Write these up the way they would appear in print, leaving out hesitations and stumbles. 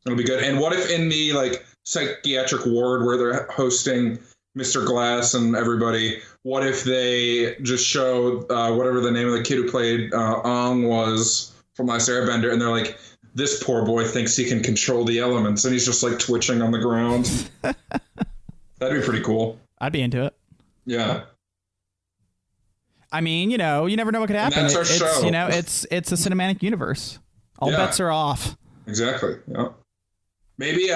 It'll be good. And what if in the like psychiatric ward where they're hosting Mr. Glass and everybody, what if they just show whatever the name of the kid who played Aang was from Last Airbender, and they're like, this poor boy thinks he can control the elements, and he's just like twitching on the ground. That'd be pretty cool. I'd be into it. Yeah. I mean, you never know what could happen. And that's our show. It's a cinematic universe. All bets are off. Exactly. Yeah. Maybe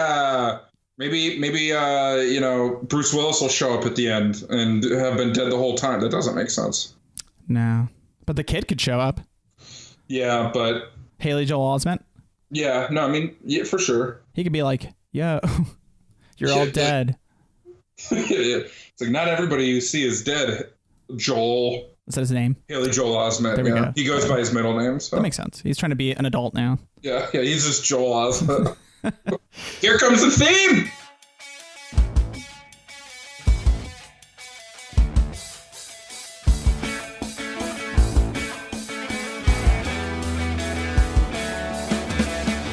Bruce Willis will show up at the end and have been dead the whole time. That doesn't make sense. No. But the kid could show up. Yeah, but Haley Joel Osment. Yeah, no, I mean, yeah, for sure. He could be like, yo, you're all dead. It's like, not everybody you see is dead, Joel. Is that his name? Haley Joel Osment. There we go. He goes by his middle name. So. That makes sense. He's trying to be an adult now. Yeah, he's just Joel Osment. Here comes the theme!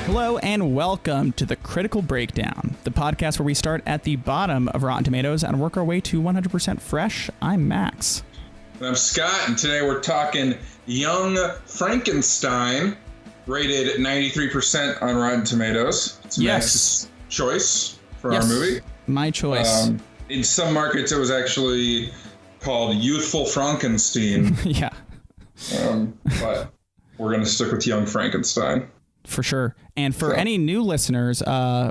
Hello and welcome to the Critical Breakdown, the podcast where we start at the bottom of Rotten Tomatoes and work our way to 100% fresh. I'm Max. And I'm Scott, and today we're talking Young Frankenstein, rated 93% on Rotten Tomatoes. It's Max's choice for our movie. My choice. In some markets, it was actually called Youthful Frankenstein. Yeah. But we're going to stick with Young Frankenstein. For sure. And for any new listeners,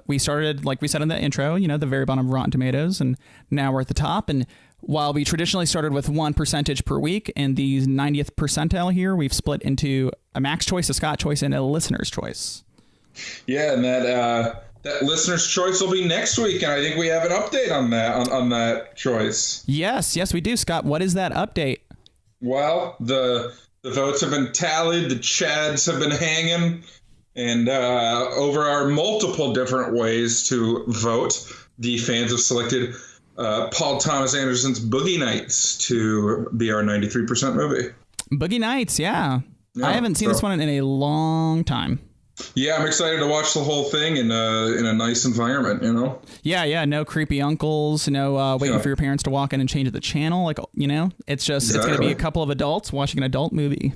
we started, like we said in the intro, the very bottom of Rotten Tomatoes, and now we're at the top. And while we traditionally started with 1% per week, in the 90th percentile here, we've split into a Max choice, a Scott choice, and a listener's choice. Yeah, and that listener's choice will be next week, and I think we have an update on that choice. Yes, we do, Scott. What is that update? Well, the votes have been tallied, the chads have been hanging. And over our multiple different ways to vote, the fans have selected Paul Thomas Anderson's Boogie Nights to be our 93% movie. Boogie Nights, yeah. I haven't seen this one in a long time. Yeah, I'm excited to watch the whole thing in a nice environment, Yeah, no creepy uncles, no waiting for your parents to walk in and change the channel. It's just, It's going to be a couple of adults watching an adult movie.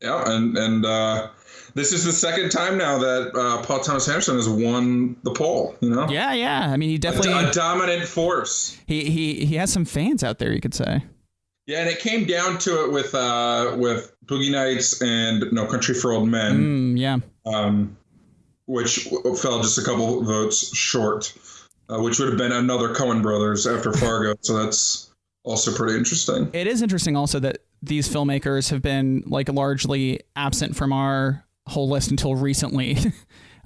Yeah, and this is the second time now that Paul Thomas Anderson has won the poll, Yeah. I mean, he definitely a dominant force. He has some fans out there, you could say. Yeah, and it came down to it with Boogie Nights and No Country for Old Men. Yeah. Which fell just a couple votes short, which would have been another Coen Brothers after Fargo. So that's also pretty interesting. It is interesting also that these filmmakers have been largely absent from our whole list until recently.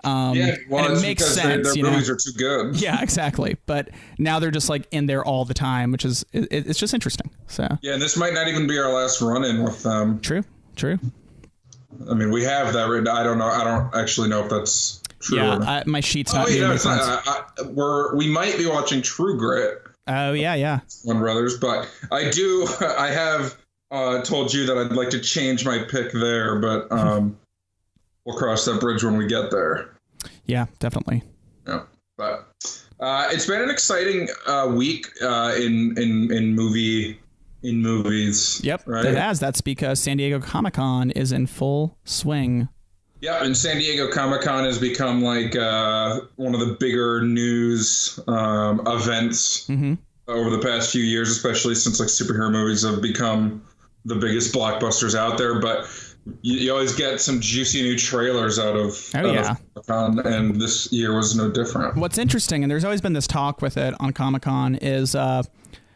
And it makes sense. Their movies are too good. Yeah, exactly. But now they're just in there all the time, which is it's just interesting. So yeah, and this might not even be our last run-in with them. True. I mean, we have that written. I don't know. I don't actually know if that's true. Yeah, my sheet's not. It's not. We might be watching True Grit. Oh yeah. Coen Brothers, but I have told you that I'd like to change my pick there, but we'll cross that bridge when we get there. Yeah, definitely. Yeah, but it's been an exciting week in movies. Yep, right? It has. That's because San Diego Comic-Con is in full swing. Yeah, and San Diego Comic-Con has become one of the bigger news events over the past few years, especially since superhero movies have become the biggest blockbusters out there. But you always get some juicy new trailers out of Comic-Con, and this year was no different. What's interesting, and there's always been this talk with it on Comic-Con, is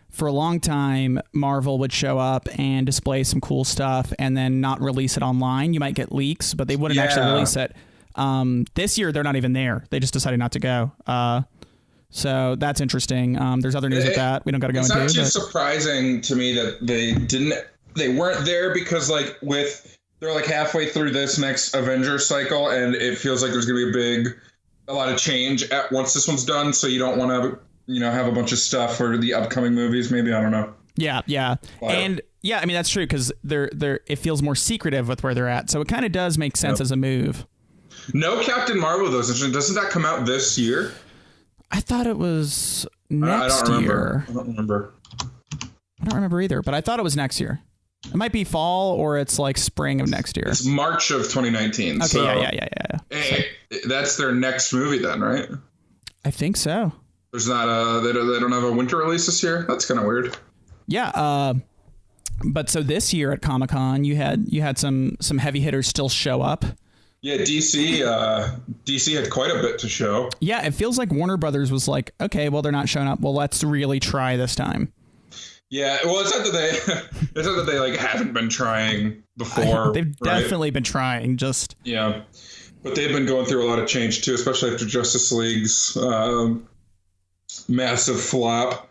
for a long time, Marvel would show up and display some cool stuff and then not release it online. You might get leaks, but they wouldn't actually release it. This year, they're not even there. They just decided not to go. So that's interesting. There's other news with that we don't got to go into. It's not too surprising to me that they weren't there because they're halfway through this next Avengers cycle, and it feels like there's going to be a lot of change once this one's done. So you don't want to have a bunch of stuff for the upcoming movies. Maybe, I don't know. Yeah. And yeah, I mean, that's true because it feels more secretive with where they're at. So it kind of does make sense as a move. No Captain Marvel, though. Doesn't that come out this year? I thought it was next year. I don't remember. I don't remember either, but I thought it was next year. It might be fall or it's like spring of next year. It's March of 2019. Okay, so yeah. That's their next movie then, right? I think so. There's not they don't have a winter release this year? That's kind of weird. Yeah, but so this year at Comic-Con, you had some heavy hitters still show up. Yeah, DC had quite a bit to show. Yeah, it feels like Warner Brothers was like, okay, well, they're not showing up. Well, let's really try this time. Yeah, well, it's not that they like haven't been trying before. They've definitely been trying. Just but they've been going through a lot of change too, especially after Justice League's massive flop.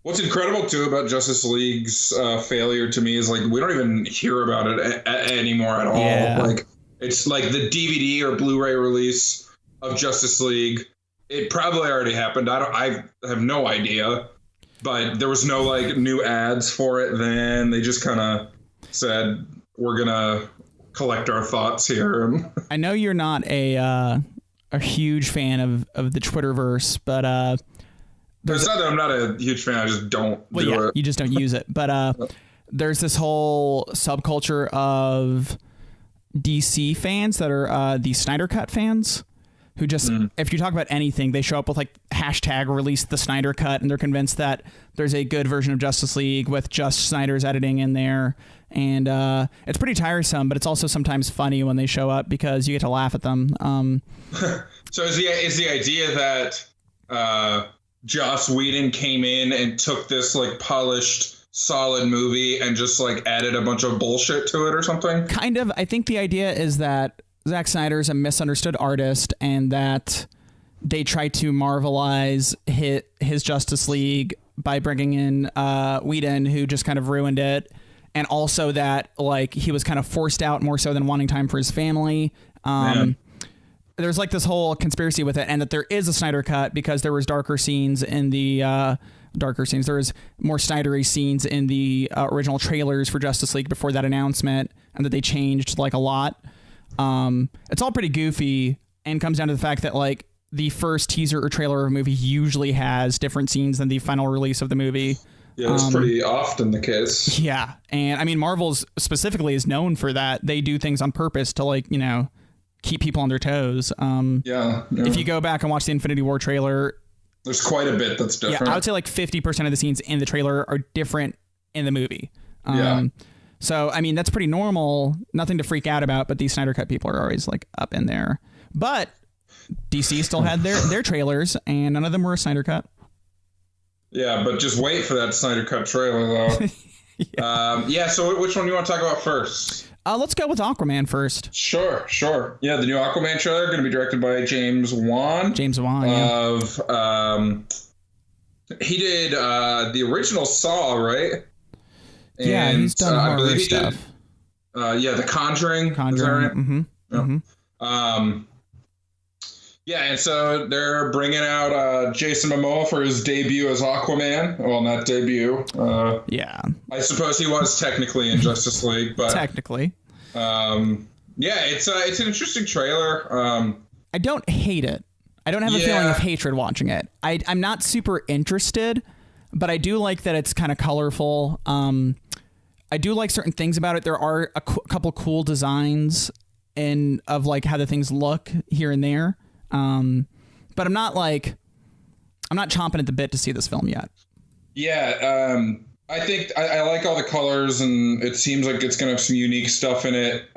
What's incredible too about Justice League's failure to me is like we don't even hear about it anymore at all. Yeah. Like it's like the DVD or Blu-ray release of Justice League. It probably already happened. I have no idea. But there was no like new ads for it then. They just kind of said, we're going to collect our thoughts here. I know you're not a huge fan of the Twitterverse, but it's not that I'm not a huge fan. I just don't do it. You just don't use it. But there's this whole subculture of DC fans that are the Snyder Cut fans. Who just, if you talk about anything, they show up with like hashtag release the Snyder Cut, and they're convinced that there's a good version of Justice League with just Snyder's editing in there. And it's pretty tiresome, but it's also sometimes funny when they show up because you get to laugh at them. So is the idea that Joss Whedon came in and took this like polished, solid movie and just like added a bunch of bullshit to it or something? Kind of. I think the idea is that Zack Snyder's a misunderstood artist and that they try to Marvelize his Justice League by bringing in Whedon, who just kind of ruined it. And also that like he was kind of forced out more so than wanting time for his family. There's like this whole conspiracy with it, and that there is a Snyder Cut because there was darker scenes in the there was more Snydery scenes in the original trailers for Justice League before that announcement, and that they changed like a lot. It's all pretty goofy and comes down to the fact that like the first teaser or trailer of a movie usually has different scenes than the final release of the movie. Yeah, that's pretty often the case. Yeah. And I mean, Marvel's specifically is known for that. They do things on purpose to like, you know, keep people on their toes. If you go back and watch the Infinity War trailer, there's quite a bit that's different. Yeah, I would say like 50% of the scenes in the trailer are different in the movie. So, I mean, that's pretty normal. Nothing to freak out about, but these Snyder Cut people are always like up in there. But DC still had their trailers, and none of them were a Snyder Cut. Yeah, but just wait for that Snyder Cut trailer, though. So which one do you want to talk about first? Let's go with Aquaman first. Sure. Yeah, the new Aquaman trailer going to be directed by James Wan. He did the original Saw, right? And, yeah, he's done horror stuff. The Conjuring. And so they're bringing out Jason Momoa for his debut as Aquaman. Well, not debut. I suppose he was technically in Justice League, but technically. It's an interesting trailer. I don't hate it. I don't have a feeling of hatred watching it. I'm not super interested, but I do like that it's kind of colorful. I do like certain things about it. There are a couple cool designs of like how the things look here and there. But I'm not chomping at the bit to see this film yet. I think I like all the colors, and it seems like it's going to have some unique stuff in it.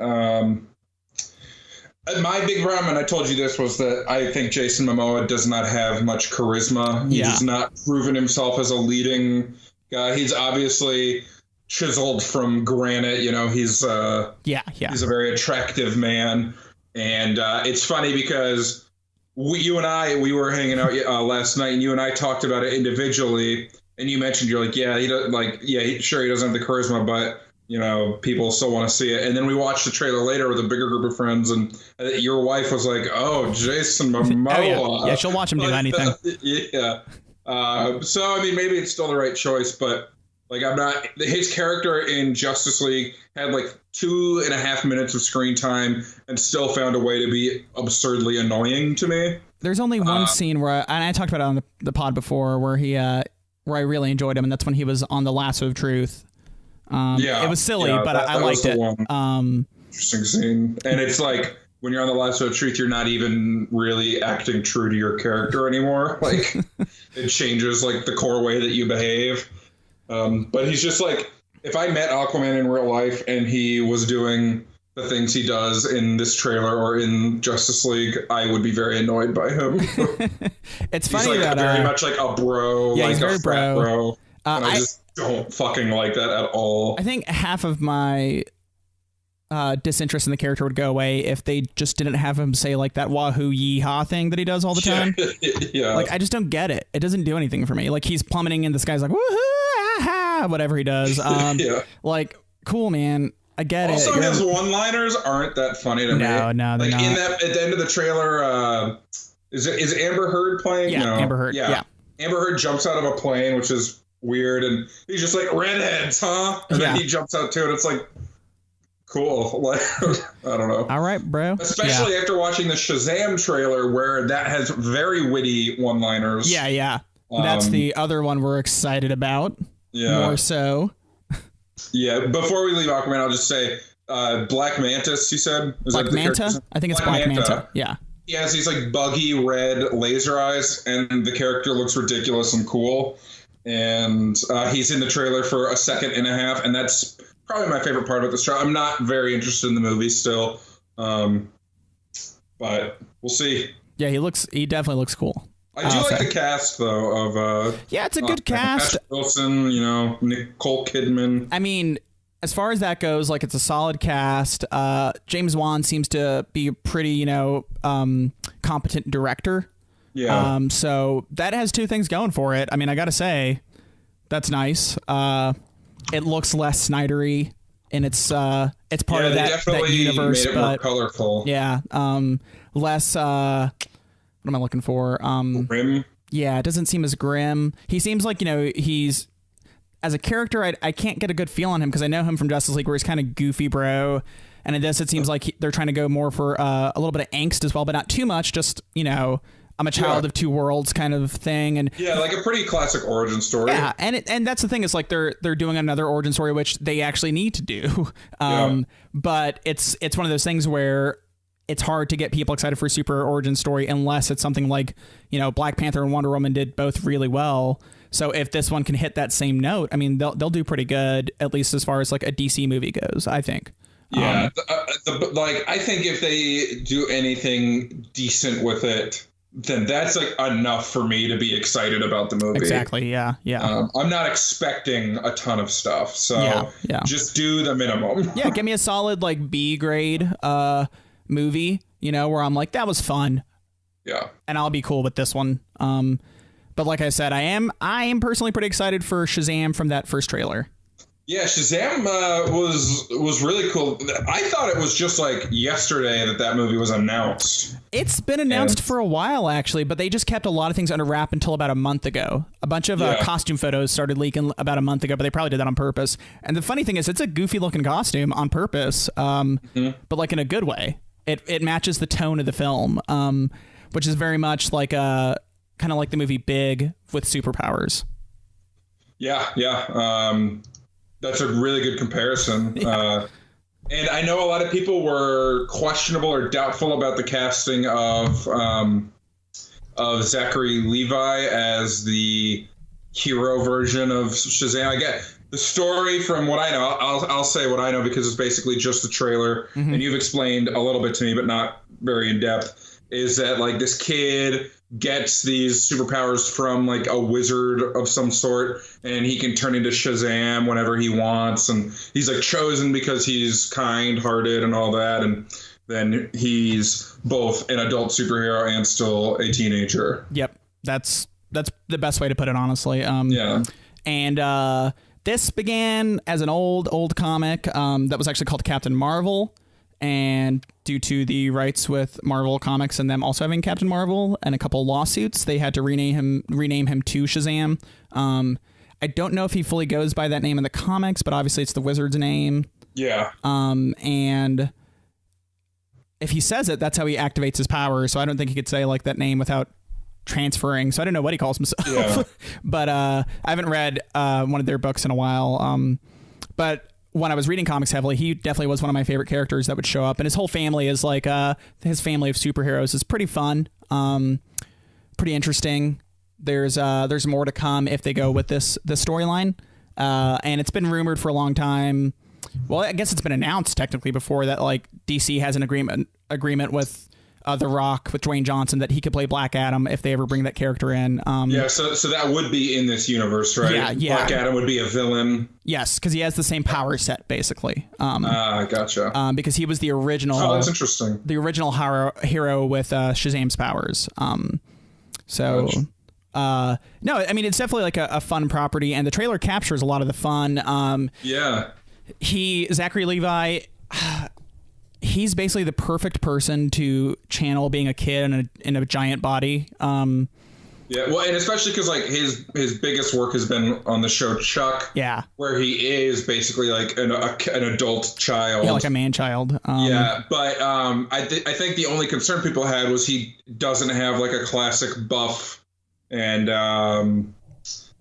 My big problem, and I told you this, was that I think Jason Momoa does not have much charisma. He has not proven himself as a leading guy. He's obviously chiseled from granite. You know, he's a very attractive man. And it's funny because you and I were hanging out last night, and you and I talked about it individually. And you mentioned, you're like, he doesn't he doesn't have the charisma, but you know, people still want to see it. And then we watched the trailer later with a bigger group of friends, and your wife was like, "Oh, Jason Momoa." Yeah, she'll watch him do anything. So I mean, maybe it's still the right choice, but Like, I'm not. His character in Justice League had like 2.5 minutes of screen time and still found a way to be absurdly annoying to me. There's only one scene where, and I talked about it on the pod before, where where I really enjoyed him, and that's when he was on the Lasso of Truth. It was silly, but I liked it. Interesting scene, and it's like when you're on the Lasso of Truth, you're not even really acting true to your character anymore. Like, it changes like the core way that you behave. But he's just like, if I met Aquaman in real life and he was doing the things he does in this trailer or in Justice League, I would be very annoyed by him. It's he's funny like that very much like a bro, yeah, like he's very a frat bro. And I just don't fucking like that at all. I think half of my disinterest in the character would go away if they just didn't have him say like that wahoo yeehaw thing that he does all the time. Yeah. Like, I just don't get it. It doesn't do anything for me. Like, he's plummeting and this guy's like, woohoo, aha, whatever he does. Yeah. Like, cool, man. I get also, it. his one-liners aren't that funny to me. No, they're like, not. At the end of the trailer, is Amber Heard playing? Yeah, no. Amber Heard. Yeah. Amber Heard jumps out of a plane, which is weird, and he's just like, redheads, huh? And then he jumps out too, and it's like, cool. Like, I don't know. All right, bro. Especially after watching the Shazam trailer, where that has very witty one-liners. Yeah. That's the other one we're excited about. Yeah. More so. Yeah. Before we leave Aquaman, I'll just say, Black Mantis, you said? Black Manta? I think it's Black Manta. Yeah. He has these like buggy red laser eyes, and the character looks ridiculous and cool. And he's in the trailer for a second and a half, and that's probably my favorite part about this trailer. I'm not very interested in the movie still, but we'll see. Yeah, he definitely looks cool. I do like the cast though of it's a good cast. Patrick Wilson, Nicole Kidman. I mean, as far as that goes, like, it's a solid cast. James Wan seems to be a pretty, competent director. Yeah. So that has two things going for it. I mean, I gotta say, that's nice. It looks less Snydery, and it's part of that universe, made it but more colorful. Yeah. Less. What am I looking for? Grim. Yeah, it doesn't seem as grim. He seems like, he's, as a character, I can't get a good feel on him because I know him from Justice League, where he's kind of goofy, bro. And in this, it seems like they're trying to go more for a little bit of angst as well, but not too much. Just, I'm a child of two worlds kind of thing. And yeah, like a pretty classic origin story. Yeah, and that's the thing, is like they're doing another origin story, which they actually need to do. But it's one of those things where it's hard to get people excited for a super origin story unless it's something like, Black Panther and Wonder Woman did both really well. So if this one can hit that same note, I mean, they'll do pretty good, at least as far as like a DC movie goes, I think. Yeah, I think if they do anything decent with it, then that's like enough for me to be excited about the movie. Exactly. Yeah. I'm not expecting a ton of stuff, so just do the minimum. Yeah, give me a solid like B grade movie, where I'm like, that was fun. Yeah, and I'll be cool with this one. But like I said, I am personally pretty excited for Shazam from that first trailer. Yeah, Shazam was really cool. I thought it was just like yesterday that movie was announced. It's been announced for a while, actually, but they just kept a lot of things under wrap until about a month ago. A bunch of costume photos started leaking about a month ago, but they probably did that on purpose. And the funny thing is, it's a goofy looking costume on purpose, but like in a good way. It matches the tone of the film, which is very much like kind of like the movie Big with superpowers. Yeah. That's a really good comparison. Yeah. And I know a lot of people were questionable or doubtful about the casting of Zachary Levi as the hero version of Shazam. I get the story from what I know. I'll say what I know because it's basically just the trailer, and you've explained a little bit to me, but not very in depth. Is that like this kid gets these superpowers from like a wizard of some sort, and he can turn into Shazam whenever he wants, and he's like chosen because he's kind-hearted and all that, and then he's both an adult superhero and still a teenager. Yep, that's the best way to put it, honestly. And this began as an old comic that was actually called Captain Marvel. And due to the rights with Marvel Comics and them also having Captain Marvel and a couple lawsuits, they had to rename him to Shazam. I don't know if he fully goes by that name in the comics, but obviously it's the wizard's name. Yeah. And if he says it, that's how he activates his power. So I don't think he could say like that name without transferring. So I don't know what he calls himself. Yeah. But I haven't read one of their books in a while. But when I was reading comics heavily, he definitely was one of my favorite characters that would show up. And his whole family is like his family of superheroes is pretty fun, pretty interesting. There's more to come if they go with this storyline. And it's been rumored for a long time. Well, I guess it's been announced technically before that like DC has an agreement with The Rock, with Dwayne Johnson, that he could play Black Adam if they ever bring that character in. So that would be in this universe, right? Yeah. Black Adam would be a villain. Yes, because he has the same power set, basically. Gotcha. Because he was the original. Oh, that's interesting. The original hero with Shazam's powers. No, I mean, it's definitely like a fun property, and the trailer captures a lot of the fun. Zachary Levi, he's basically the perfect person to channel being a kid in a giant body. Well, and especially because like his biggest work has been on the show Chuck. Yeah, where he is basically like an adult child. Yeah, like a man child. But I think the only concern people had was he doesn't have like a classic buff and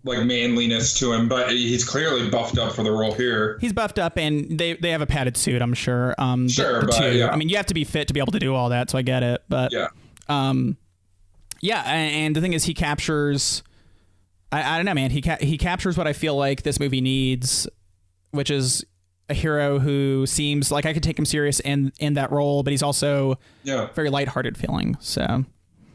like manliness to him, but he's clearly buffed up for the role here. He's buffed up, and they have a padded suit, I'm sure. I mean, you have to be fit to be able to do all that, so I get it. But and the thing is, he captures. I don't know, man. He captures what I feel like this movie needs, which is a hero who seems like I could take him serious in that role, but he's also very lighthearted feeling. So.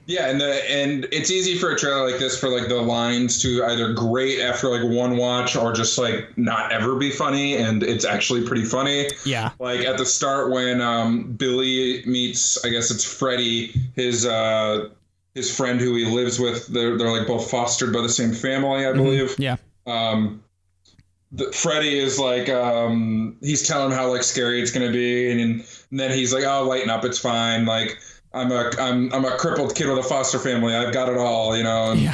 Yeah, and it's easy for a trailer like this for like the lines to either grate after like one watch or just like not ever be funny, and it's actually pretty funny. Yeah. Like at the start when Billy meets, I guess it's Freddy, his friend who he lives with. They're like both fostered by the same family, I believe. Yeah. Freddy is like he's telling him how like scary it's gonna be, and then he's like, "Oh, lighten up, it's fine." Like. I'm a crippled kid with a foster family. I've got it all, you know. And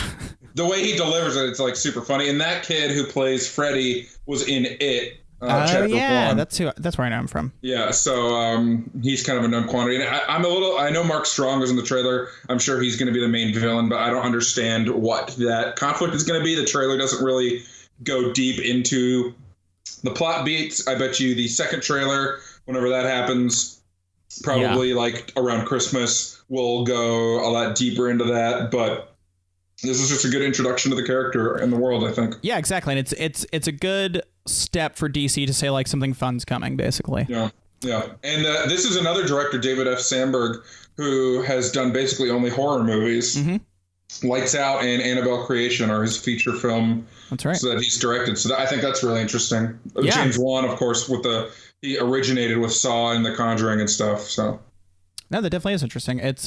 the way he delivers it, it's like super funny. And that kid who plays Freddy was in It. Chapter 1. That's where I know him from. Yeah, so he's kind of a known quantity. And I know Mark Strong was in the trailer. I'm sure he's going to be the main villain, but I don't understand what that conflict is going to be. The trailer doesn't really go deep into the plot beats. I bet you the second trailer, whenever that happens. Probably like around Christmas, we'll go a lot deeper into that. But this is just a good introduction to the character and the world, I think. Yeah, exactly. And it's a good step for DC to say like something fun's coming, basically. Yeah. And this is another director, David F. Sandberg, who has done basically only horror movies. Mm-hmm. Lights Out and Annabelle Creation are his feature film. That's right. So that he's directed. So I think that's really interesting. Yeah. James Wan, of course, he originated with Saw and The Conjuring and stuff. So no, that definitely is interesting. It's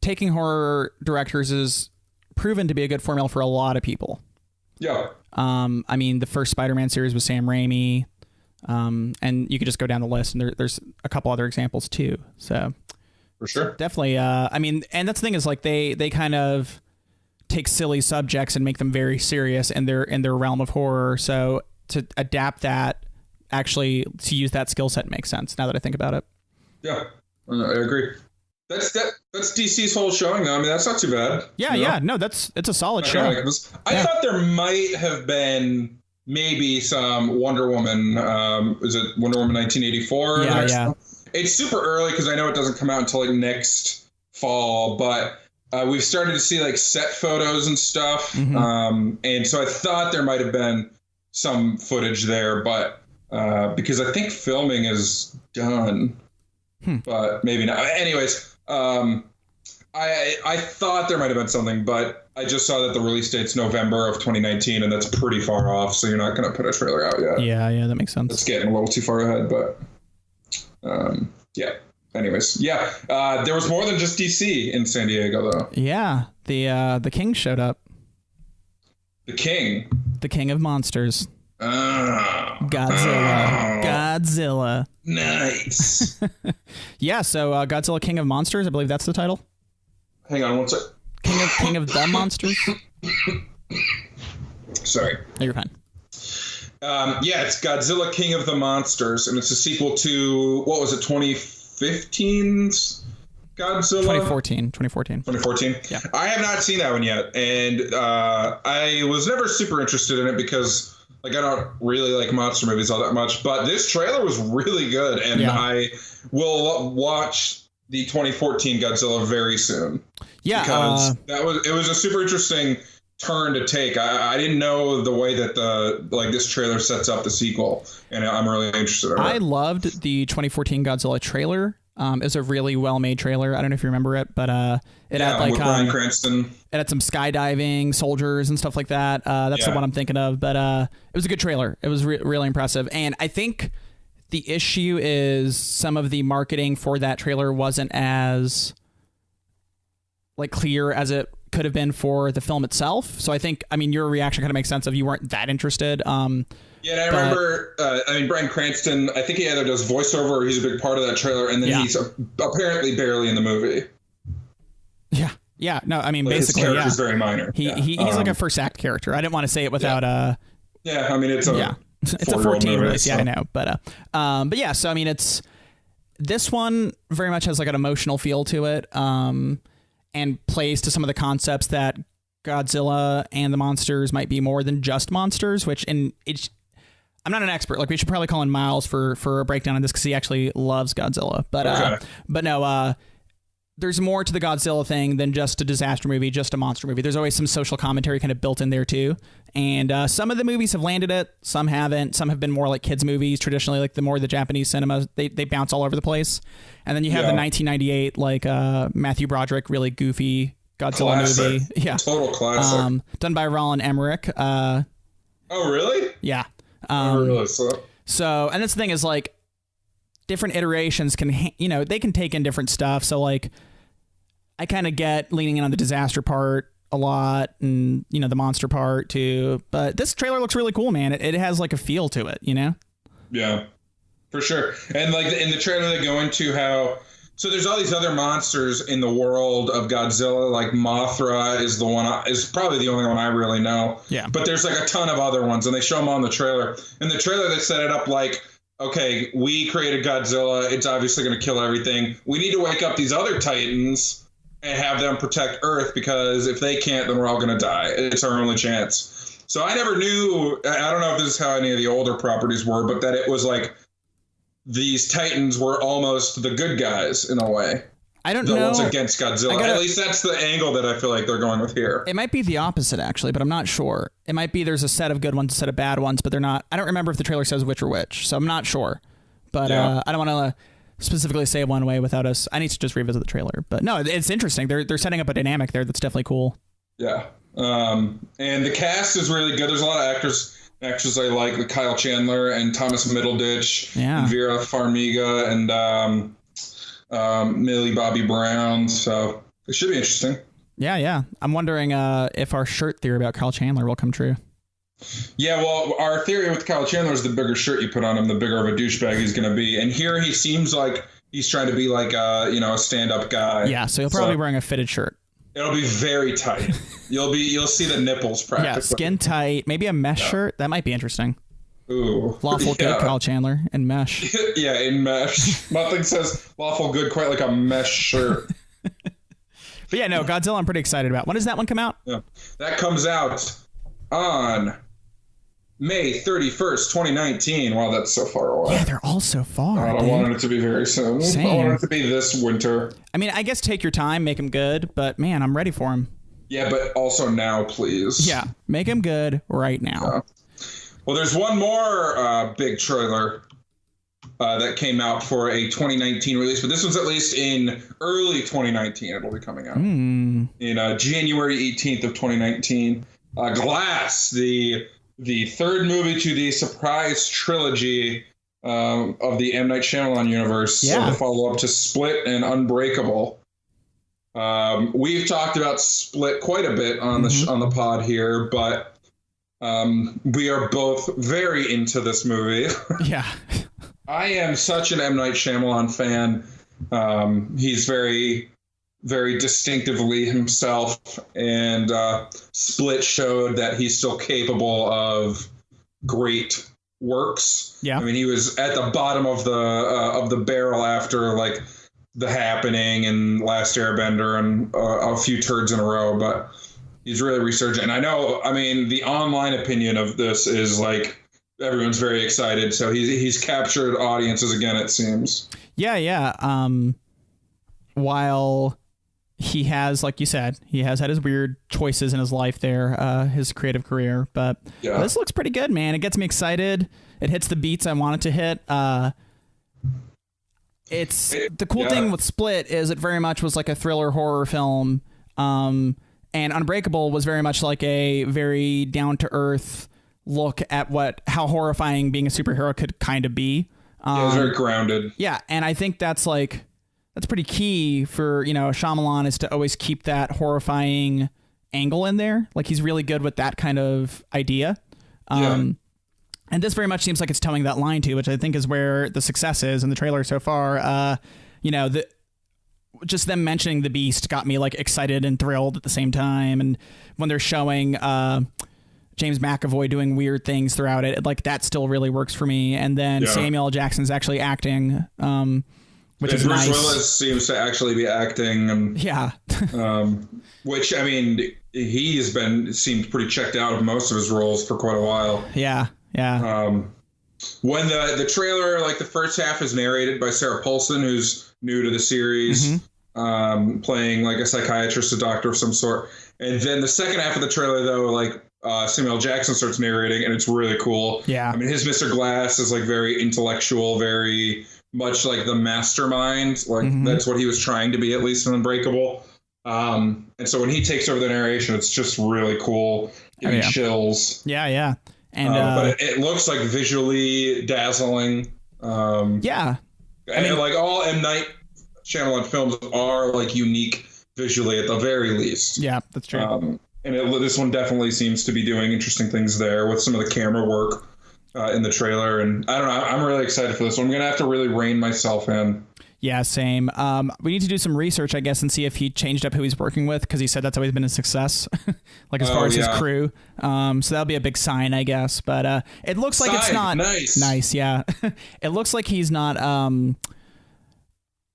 taking horror directors is proven to be a good formula for a lot of people. Yeah. I mean, the first Spider-Man series was Sam Raimi, and you could just go down the list, and there's a couple other examples too. So for sure, definitely. I mean, and that's the thing is like they kind of take silly subjects and make them very serious in their realm of horror. So to adapt that. Actually, to use that skill set makes sense now that I think about it. Yeah, I agree. That's DC's whole showing, though. I mean, that's not too bad. Yeah. No, it's a solid show. I thought there might have been maybe some Wonder Woman. Is it Wonder Woman 1984? Yeah. It's super early because I know it doesn't come out until like next fall, but we've started to see like set photos and stuff. Mm-hmm. And so I thought there might have been some footage there, but. Because I think filming is done, but maybe not. Anyways, I thought there might have been something, but I just saw that the release date's November of 2019, and that's pretty far off. So you're not going to put a trailer out yet. Yeah, that makes sense. It's getting a little too far ahead, but yeah. Anyways, there was more than just DC in San Diego, though. Yeah, the King showed up. The King of Monsters. Godzilla. Nice. Yeah, so Godzilla King of Monsters, I believe that's the title. Hang on one sec. King of the Monsters. Sorry. No, you're fine. Yeah, it's Godzilla King of the Monsters, and it's a sequel to, what was it, 2015's Godzilla? 2014. Yeah. I have not seen that one yet, and I was never super interested in it because, like, I don't really like monster movies all that much, but this trailer was really good, and I will watch the 2014 Godzilla very soon. Yeah. Because it was a super interesting turn to take. I didn't know the way that this trailer sets up the sequel, and I'm really interested in it. I loved the 2014 Godzilla trailer. It was a really well-made trailer. I don't know if you remember it, but it had like with Bryan Cranston. It had some skydiving soldiers and stuff like that. That's the one I'm thinking of. But it was a good trailer. It was really impressive. And I think the issue is some of the marketing for that trailer wasn't as like clear as it could have been for the film itself. So I think, your reaction kind of makes sense if you weren't that interested. Yeah, and I remember, Bryan Cranston, I think he either does voiceover or he's a big part of that trailer, and then he's apparently barely in the movie. Yeah. Yeah, no, basically, his character's very minor. He's like a first act character. I didn't want to say it without it's a it's a 14 release. So. Yeah, I know, but yeah. So it's this one very much has like an emotional feel to it, and plays to some of the concepts that Godzilla and the monsters might be more than just monsters. I'm not an expert. Like, we should probably call in Miles for a breakdown on this because he actually loves Godzilla. But no, there's more to the Godzilla thing than just a disaster movie, just a monster movie. There's always some social commentary kind of built in there too. And some of the movies have landed it, some haven't. Some have been more like kids movies traditionally, like the Japanese cinema. They bounce all over the place. And then you have the 1998 like Matthew Broderick, really goofy Godzilla movie. Yeah, total classic. Done by Roland Emmerich. Oh, really? Yeah. So, and that's the thing is like different iterations can, they can take in different stuff. So like, I kind of get leaning in on the disaster part a lot and, the monster part too. But this trailer looks really cool, man. It has like a feel to it, Yeah, for sure. And like in the trailer, they go into how, so there's all these other monsters in the world of Godzilla, like Mothra is probably the only one I really know. Yeah. But there's like a ton of other ones, and they show them on the trailer. In the trailer, they set it up like, okay, we created Godzilla. It's obviously going to kill everything. We need to wake up these other Titans and have them protect Earth, because if they can't, then we're all going to die. It's our only chance. So I never knew, I don't know if this is how any of the older properties were, but that it was like, these Titans were almost the good guys in a way. I don't know. The ones against Godzilla. At least that's the angle that I feel like they're going with here. It might be the opposite, actually, but I'm not sure. It might be there's a set of good ones, a set of bad ones, but they're not. I don't remember if the trailer says which or which, so I'm not sure. But I don't want to specifically say one way without us. I need to just revisit the trailer. But no, it's interesting. They're setting up a dynamic there that's definitely cool. Yeah. And the cast is really good. There's a lot of actors I like Kyle Chandler and Thomas Middleditch, and Vera Farmiga, and Millie Bobby Brown. So it should be interesting. Yeah. I'm wondering if our shirt theory about Kyle Chandler will come true. Yeah, well, our theory with Kyle Chandler is the bigger shirt you put on him, the bigger of a douchebag he's going to be. And here he seems like he's trying to be like a stand-up guy. Yeah, so he'll probably be wearing a fitted shirt. It'll be very tight. You'll see the nipples practically. Yeah, skin tight. Maybe a mesh shirt. That might be interesting. Ooh. Lawful good, Kyle Chandler, and mesh. Yeah, in mesh. Nothing says lawful good quite like a mesh shirt. But yeah, no, Godzilla I'm pretty excited about. When does that one come out? Yeah. That comes out on May 31st, 2019. Wow, that's so far away. Yeah, they're all so far. I wanted it to be very soon. Same. I wanted it to be this winter. I guess take your time, make them good, but man, I'm ready for them. Yeah, but also now, please. Yeah, make them good right now. Yeah. Well, there's one more big trailer that came out for a 2019 release, but this one's at least in early 2019. It'll be coming out in January 18th of 2019. Glass, the third movie to the surprise trilogy of the M. Night Shyamalan universe, so the follow-up to Split and Unbreakable. We've talked about Split quite a bit on the pod here, but we are both very into this movie. Yeah. I am such an M. Night Shyamalan fan. He's very very distinctively himself, and Split showed that he's still capable of great works. Yeah. I mean, he was at the bottom of the barrel after like The Happening and Last Airbender and a few turds in a row, but he's really resurgent. And I know, I mean, the online opinion of this is like everyone's very excited. So he's captured audiences again, it seems. Yeah. While he has, like you said, he has had his weird choices in his life there, his creative career, but this looks pretty good, man. It gets me excited. It hits the beats I want it to hit. The cool thing with Split is it very much was like a thriller horror film. And Unbreakable was very much like a very down to earth look at how horrifying being a superhero could kind of be. It was very grounded. Yeah. And I think that's pretty key for, Shyamalan, is to always keep that horrifying angle in there. Like, he's really good with that kind of idea. And this very much seems like it's towing that line too, which I think is where the success is in the trailer so far. Just them mentioning the Beast got me like excited and thrilled at the same time. And when they're showing James McAvoy doing weird things throughout it, like that still really works for me. And then Samuel L. Jackson's actually acting, which is Bruce nice. Willis seems to actually be acting, and which, I mean, seems pretty checked out of most of his roles for quite a while. Yeah. When the trailer, like the first half, is narrated by Sarah Paulson, who's new to the series, playing like a psychiatrist, a doctor of some sort, and then the second half of the trailer, though, like Samuel L. Jackson starts narrating, and it's really cool. Yeah, I mean, his Mr. Glass is like very intellectual, very much like the mastermind. Like that's what he was trying to be, at least in Unbreakable. And so when he takes over the narration, it's just really cool. Giving chills. Yeah. And but it looks like visually dazzling. And like all M. Night Shyamalan films are like unique visually at the very least. Yeah, that's true. And this one definitely seems to be doing interesting things there with some of the camera work in the trailer. And I don't know, I'm really excited for this one. I'm going to have to really rein myself in. Yeah, same. We need to do some research, I guess, and see if he changed up who he's working with, because he said that's always been a success, like as far as his crew. So that'll be a big sign, I guess. But it looks like it's not nice. Yeah, it looks like he's not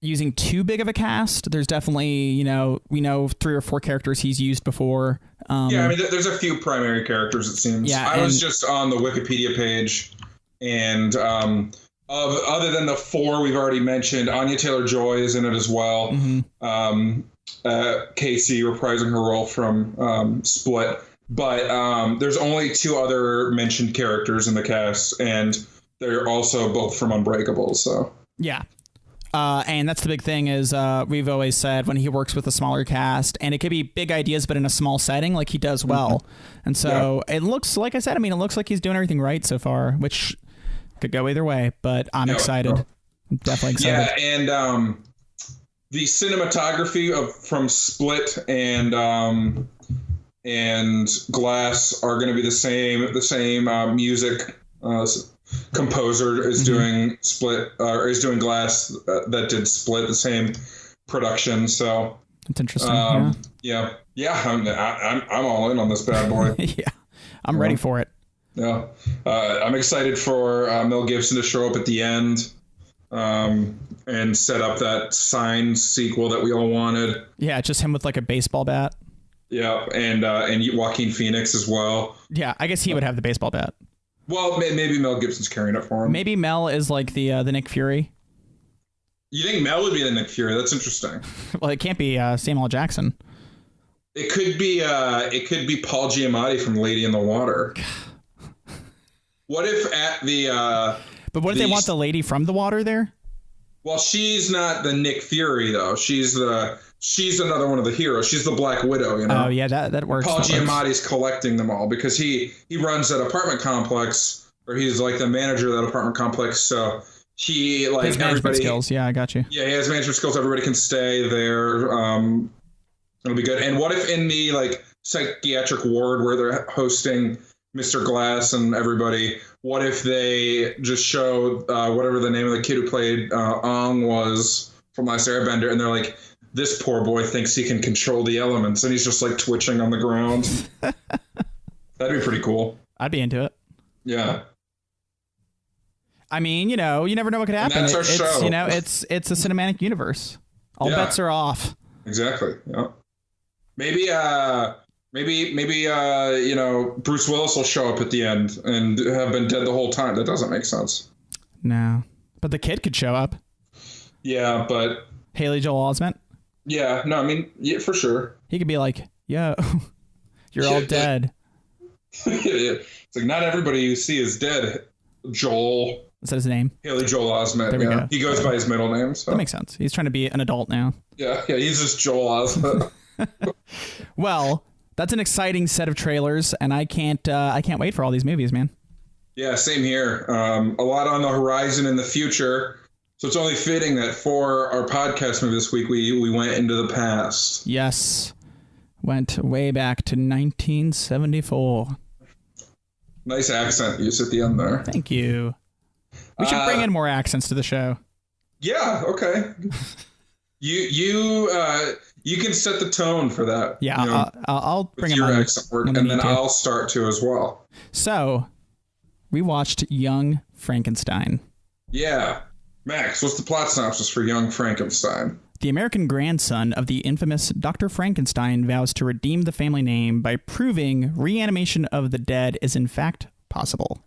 using too big of a cast. There's definitely, we know 3 or 4 characters he's used before. I mean, there's a few primary characters, it seems. Yeah, I was just on the Wikipedia page, and other than the 4 we've already mentioned, Anya Taylor-Joy is in it as well. Casey reprising her role from Split. But there's only 2 other mentioned characters in the cast, and they're also both from Unbreakable. So yeah. And that's the big thing is we've always said when he works with a smaller cast, and it could be big ideas, but in a small setting, like he does well. And so it looks, like I said, it looks like he's doing everything right so far, which could go either way, but I'm excited. I'm definitely excited. Yeah, and the cinematography from Split and Glass are going to be the same music composer is doing Split or is doing Glass that did Split, the same production. So it's interesting. Yeah. I'm all in on this bad boy. Yeah, I'm ready for it. Yeah, I'm excited for Mel Gibson to show up at the end and set up that Signs sequel that we all wanted. Yeah, just him with like a baseball bat. Yeah, and Joaquin Phoenix as well. Yeah, I guess he would have the baseball bat. Well, maybe Mel Gibson's carrying it for him. Maybe Mel is like the Nick Fury. You think Mel would be the Nick Fury? That's interesting. Well, it can't be Samuel L. Jackson. It could be Paul Giamatti from Lady in the Water. What if at the But what if they want the lady from the water there? Well, she's not the Nick Fury though. She's another one of the heroes. She's the Black Widow, Oh yeah, that works. Paul Giamatti's collecting them all because he runs that apartment complex, or he's like the manager of that apartment complex. So he like his management skills. Yeah, I got you. Yeah, he has management skills. Everybody can stay there. It'll be good. And what if in the like psychiatric ward where they're hosting Mr. Glass and everybody, what if they just show whatever the name of the kid who played Ong was from Last Airbender, and they're like, this poor boy thinks he can control the elements, and he's just like twitching on the ground. That'd be pretty cool. I'd be into it. Yeah. I mean, you never know what could happen. And that's our show. It's a cinematic universe. All bets are off. Exactly. Yeah. Maybe Bruce Willis will show up at the end and have been dead the whole time. That doesn't make sense. No. But the kid could show up. Yeah, but Haley Joel Osment. Yeah, no, I mean, yeah, for sure. He could be like, "Yo, you're all dead." It's like not everybody you see is dead. Joel. Is that his name? Haley Joel Osment. There we go. He goes by his middle name. So. That makes sense. He's trying to be an adult now. Yeah, he's just Joel Osment. Well, that's an exciting set of trailers, and I can't wait for all these movies, man. Yeah, same here. A lot on the horizon in the future. So it's only fitting that for our podcast movie this week, we went into the past. Yes. Went way back to 1974. Nice accent use at the end there. Thank you. We should bring in more accents to the show. Yeah, okay. You can set the tone for that. Yeah, I'll bring in your accent work, and then I'll start to as well. So, we watched Young Frankenstein. Yeah. Max, what's the plot synopsis for Young Frankenstein? The American grandson of the infamous Dr. Frankenstein vows to redeem the family name by proving reanimation of the dead is in fact possible.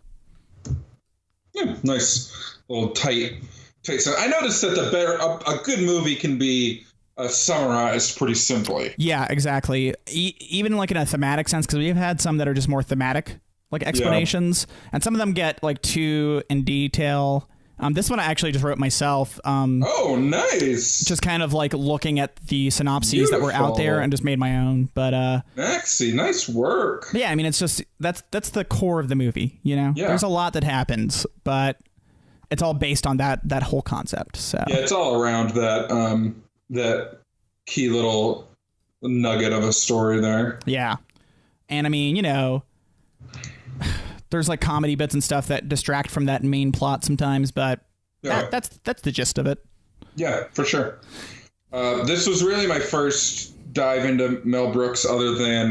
Yeah, nice little tight. I noticed that a good movie can be summarized pretty simply. Yeah, exactly. Even like in a thematic sense, because we've had some that are just more thematic, like explanations, and some of them get like too in detail. This one I actually just wrote myself. Oh, nice. Just kind of like looking at the synopses that were out there and just made my own. But Maxie, nice work. Yeah, I mean, it's just that's the core of the movie. Yeah. There's a lot that happens, but it's all based on that whole concept. So yeah, it's all around that key little nugget of a story there. Yeah, and I mean, there's like comedy bits and stuff that distract from that main plot sometimes, but that's the gist of it. Yeah, for sure. This was really my first dive into Mel Brooks other than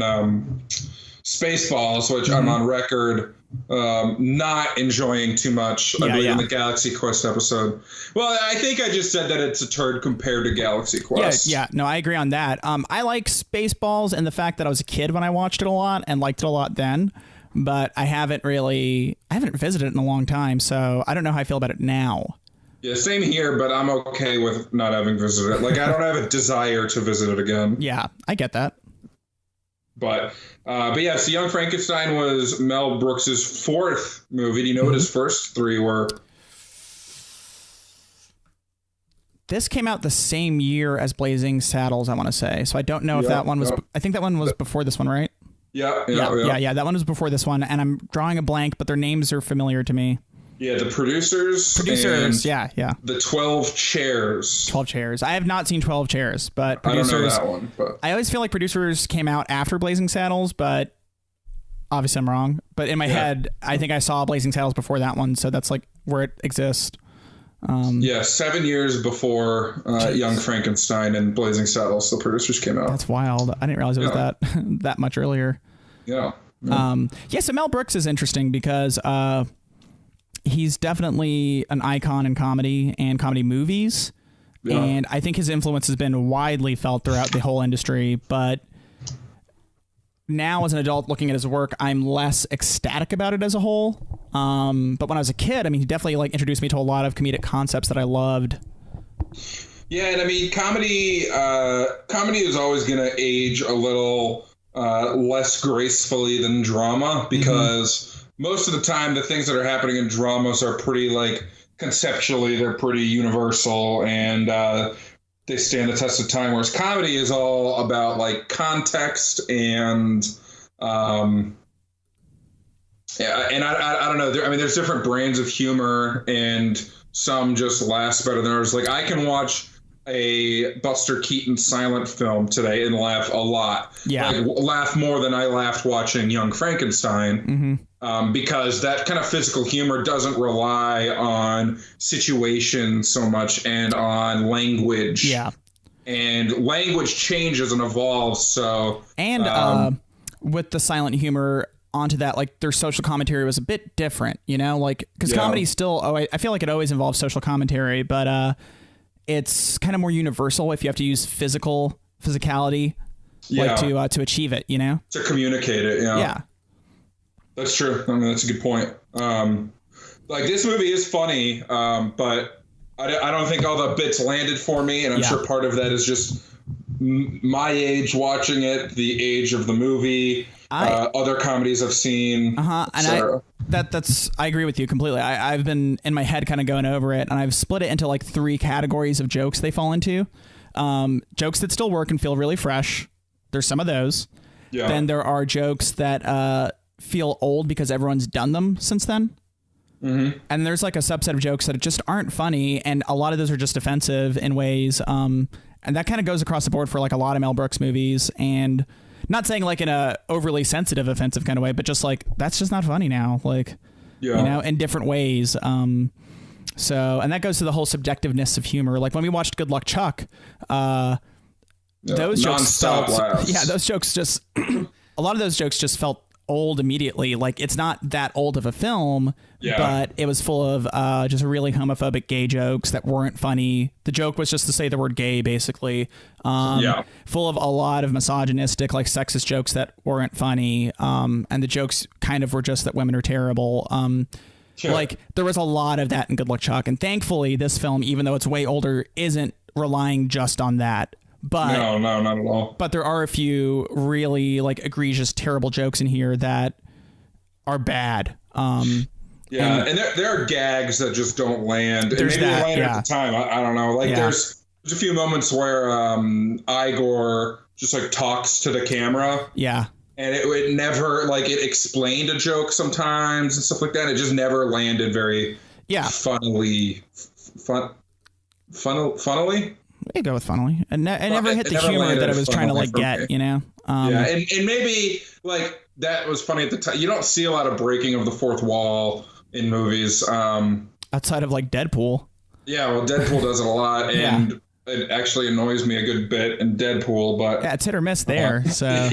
Spaceballs, which I'm on record not enjoying too much. I believe in the Galaxy Quest episode. Well, I think I just said that it's a turd compared to Galaxy Quest. Yeah, no, I agree on that. I like Spaceballs and the fact that I was a kid when I watched it a lot and liked it a lot then. But I haven't visited it in a long time, so I don't know how I feel about it now. Yeah, same here, but I'm okay with not having visited it. Like, I don't have a desire to visit it again. Yeah, I get that. But yeah, so Young Frankenstein was Mel Brooks's fourth movie. Do you know what his first three were? This came out the same year as Blazing Saddles, I want to say. So I don't know if that one was... I think that one was before this one, right? Yeah. That one was before this one, and I'm drawing a blank, but their names are familiar to me. Yeah, the producers. Yeah. The 12 Chairs. 12 Chairs. I have not seen 12 Chairs, but producers. I don't know that one. But I always feel like Producers came out after Blazing Saddles, but obviously I'm wrong. But in my head, I think I saw Blazing Saddles before that one, so that's like where it exists. 7 years before Young Frankenstein and Blazing Saddles, the Producers came out. That's wild. I didn't realize it was that much earlier. Yeah. So Mel Brooks is interesting because he's definitely an icon in comedy and comedy movies. Yeah. And I think his influence has been widely felt throughout the whole industry. But now as an adult looking at his work, I'm less ecstatic about it as a whole. But when I was a kid, I mean, he definitely like introduced me to a lot of comedic concepts that I loved. Yeah, and I mean, comedy is always going to age a little less gracefully than drama because most of the time the things that are happening in dramas are pretty like conceptually they're pretty universal and they stand the test of time, whereas comedy is all about like context and and I don't know. I mean, there's different brands of humor and some just last better than others. Like I can watch a Buster Keaton silent film today and laugh a lot. Yeah. Like, laugh more than I laughed watching Young Frankenstein. Because that kind of physical humor doesn't rely on situation so much and on language. Yeah. and language changes and evolves. So and with the silent humor onto that, like their social commentary was a bit different, you know, like because comedy still, I feel like it always involves social commentary, but it's kind of more universal if you have to use physicality, like to achieve it, you know, to communicate it. Yeah, that's true. I mean, that's a good point. Like this movie is funny, but I don't think all the bits landed for me, and I'm sure part of that is just my age watching it, the age of the movie, other comedies I've seen. And I agree with you completely. I've been in my head kind of going over it, and I've split it into like 3 categories of jokes they fall into. Jokes that still work and feel really fresh. There's some of those. Yeah. Then there are jokes that feel old because everyone's done them since then. Mm-hmm. And there's like a subset of jokes that just aren't funny, and a lot of those are just offensive in ways. And that kind of goes across the board for like a lot of Mel Brooks movies, and not saying like in a overly sensitive, offensive kind of way, but just like that's just not funny now, like you know, in different ways. So, and that goes to the whole subjectiveness of humor. Like when we watched Good Luck Chuck, those jokes felt, those jokes just a lot of those jokes just felt old immediately. Like it's not that old of a film, but it was full of just really homophobic gay jokes that weren't funny. The joke was just to say the word gay, basically. Full of a lot of misogynistic, like sexist jokes that weren't funny. And the jokes kind of were just that women are terrible. Like there was a lot of that in Good Luck Chuck, and thankfully this film, even though it's way older, isn't relying just on that. But no, not at all. But there are a few really like egregious, terrible jokes in here that are bad. And there are gags that just don't land. And maybe they landed at the time. I don't know. Like there's a few moments where Igor just like talks to the camera. Yeah. And it never, like, it explained a joke sometimes and stuff like that. It just never landed very funnily. Funnily? We go with funnily. And never hit the humor that I was trying to like get, you know? And maybe like that was funny at the time. You don't see a lot of breaking of the fourth wall in movies. Outside of like Deadpool. Yeah, well, Deadpool does it a lot, and it actually annoys me a good bit in Deadpool. But it's hit or miss there. So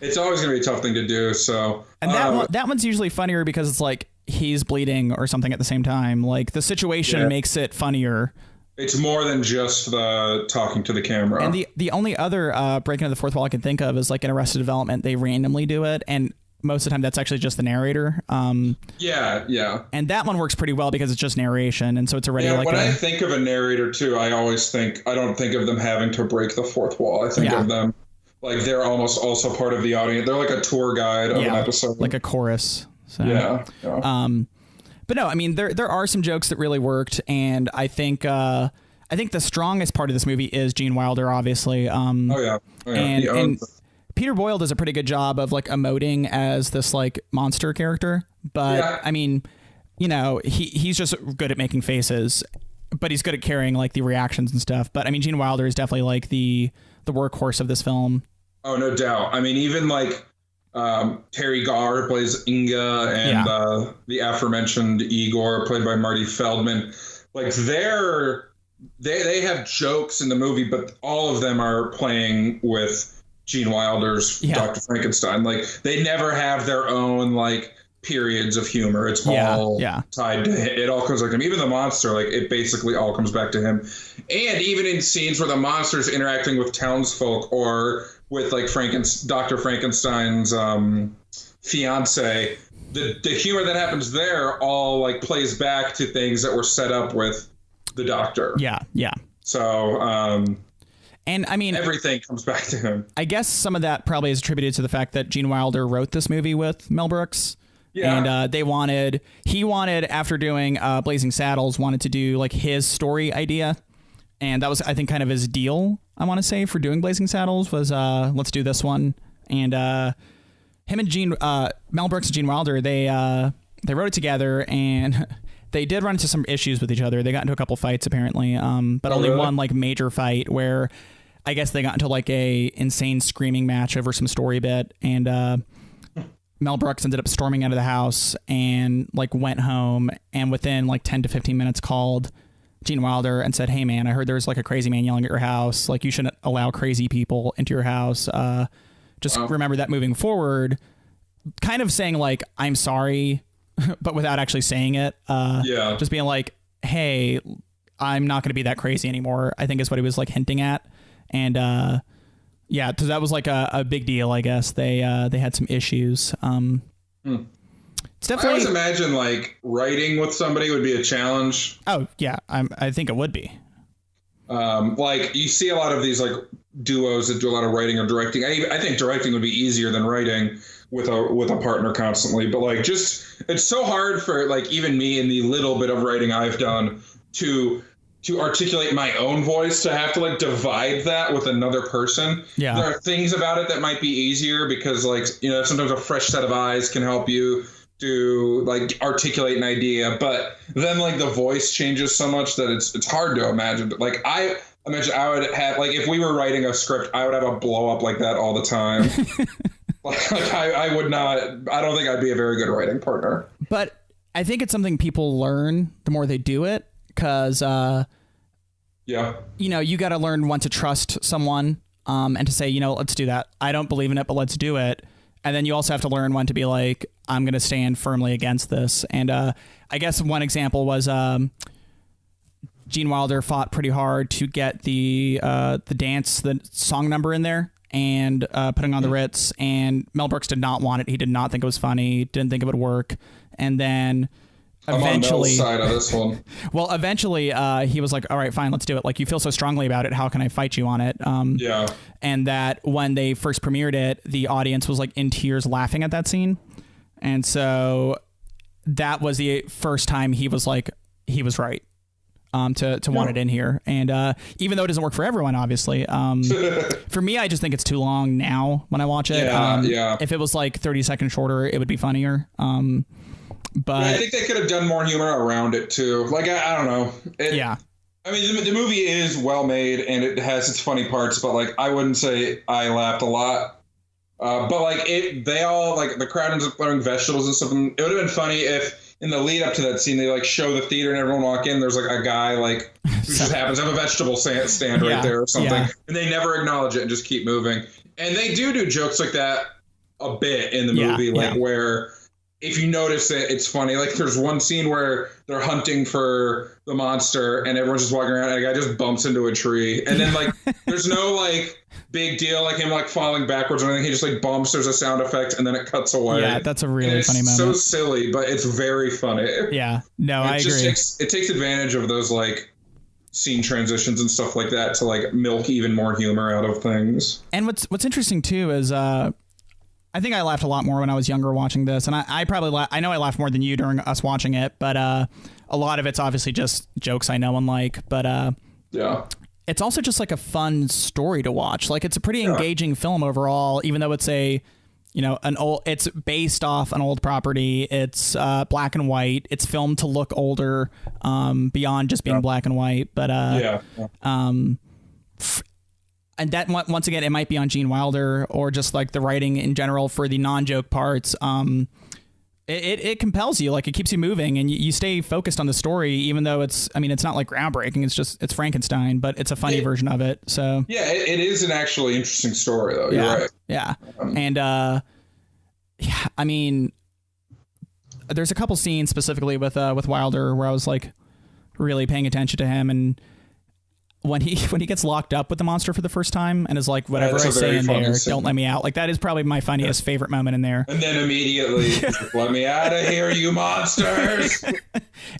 it's always going to be a tough thing to do. So and that one's usually funnier because it's like he's bleeding or something at the same time. Like the situation makes it funnier. It's more than just the talking to the camera. And the only other breaking of the fourth wall I can think of is like in Arrested Development, they randomly do it. And most of the time that's actually just the narrator. And that one works pretty well because it's just narration. And so it's already like when I think of a narrator too, I don't think of them having to break the fourth wall. I think of them like they're almost also part of the audience. They're like a tour guide of an episode. Like a chorus. So, but no, I mean, there are some jokes that really worked, and I think the strongest part of this movie is Gene Wilder, obviously. And Peter Boyle does a pretty good job of like emoting as this like monster character, but I mean, you know, he's just good at making faces, but he's good at carrying like the reactions and stuff. But I mean, Gene Wilder is definitely like the workhorse of this film. Oh, no doubt. I mean, even like Terry Garr plays Inga, and the aforementioned Igor played by Marty Feldman. Like they have jokes in the movie, but all of them are playing with Gene Wilder's Dr. Frankenstein. Like they never have their own like periods of humor. It's all tied to it. All comes back to him. Even the monster, like it basically all comes back to him. And even in scenes where the monster's interacting with townsfolk or with like Dr. Frankenstein's fiance, the humor that happens there all like plays back to things that were set up with the doctor. Yeah. So and I mean, everything comes back to him. I guess some of that probably is attributed to the fact that Gene Wilder wrote this movie with Mel Brooks. Yeah. And he wanted, after doing Blazing Saddles, wanted to do like his story idea. And that was, I think, kind of his deal, I want to say, for doing Blazing Saddles was, let's do this one. And him and Mel Brooks and Gene Wilder, they wrote it together, and they did run into some issues with each other. They got into a couple fights, apparently, but only one like major fight where I guess they got into like a insane screaming match over some story bit, and Mel Brooks ended up storming out of the house and like went home, and within like 10 to 15 minutes called Gene Wilder and said, "Hey man, I heard there was like a crazy man yelling at your house. Like you shouldn't allow crazy people into your house. Just remember that moving forward." Kind of saying like, "I'm sorry," but without actually saying it. Just being like, "Hey, I'm not going to be that crazy anymore," I think is what he was like hinting at. And yeah, so that was like a big deal, I guess. They had some issues. It's definitely, I always imagine like writing with somebody would be a challenge. Oh yeah, I think it would be. Like you see a lot of these like duos that do a lot of writing or directing. I think directing would be easier than writing with a partner constantly. But like just it's so hard for like even me in the little bit of writing I've done to articulate my own voice, to have to like divide that with another person. Yeah. There are things about it that might be easier because like, you know, sometimes a fresh set of eyes can help you to like articulate an idea, but then like the voice changes so much that it's hard to imagine. Like I imagine I would have, like if we were writing a script, I would have a blow up like that all the time. Like I would not, I don't think I'd be a very good writing partner. But I think it's something people learn the more they do it, because you know, you got to learn when to trust someone and to say, you know, let's do that. I don't believe in it, but let's do it. And then you also have to learn when to be like, I'm going to stand firmly against this. And I guess one example was Gene Wilder fought pretty hard to get the song number in there and putting on the Ritz. And Mel Brooks did not want it. He did not think it was funny. Didn't think it would work. And then eventually, I'm on Mel's side of this one. Well, eventually he was like, all right, fine, let's do it. Like, you feel so strongly about it. How can I fight you on it? And that when they first premiered it, the audience was like in tears laughing at that scene. And so that was the first time he was like, he was right to want it in here. And even though it doesn't work for everyone, obviously, for me, I just think it's too long now when I watch it. If it was like 30 seconds shorter, it would be funnier. But I think they could have done more humor around it too. Like I don't know. I mean, the movie is well made and it has its funny parts, but like I wouldn't say I laughed a lot. But like they all like the crowd ends up throwing vegetables and stuff. It would have been funny if in the lead up to that scene they like show the theater and everyone walk in. There's like a guy like who just happens to have a vegetable stand right there or something, and they never acknowledge it and just keep moving. And they do jokes like that a bit in the movie, where. If you notice it, it's funny. Like there's one scene where they're hunting for the monster and everyone's just walking around and a guy just bumps into a tree. And then like there's no like big deal like him like falling backwards or anything. He just like bumps, there's a sound effect, and then it cuts away. Yeah, that's a really funny moment. It's so silly, but it's very funny. Yeah. No, I agree. It takes advantage of those like scene transitions and stuff like that to like milk even more humor out of things. And what's interesting too is I think I laughed a lot more when I was younger watching this, and I probably I know I laughed more than you during us watching it, but a lot of it's obviously just jokes I know and like, but it's also just like a fun story to watch. Like it's a pretty engaging film overall, even though it's it's based off an old property. It's black and white. It's filmed to look older, beyond just being black and white, but and that, once again, it might be on Gene Wilder or just like the writing in general for the non-joke parts. It compels you, like it keeps you moving and you stay focused on the story, even though it's not like groundbreaking. It's Frankenstein, but it's a funny version of it. So yeah, it is an actually interesting story though. Yeah, you're right. Yeah. And I mean, there's a couple scenes specifically with Wilder where I was like really paying attention to him, and when he gets locked up with the monster for the first time and is like, whatever I say in there, don't let me out. Like that is probably my funniest favorite moment in there. And then immediately, let me out of here, you monsters.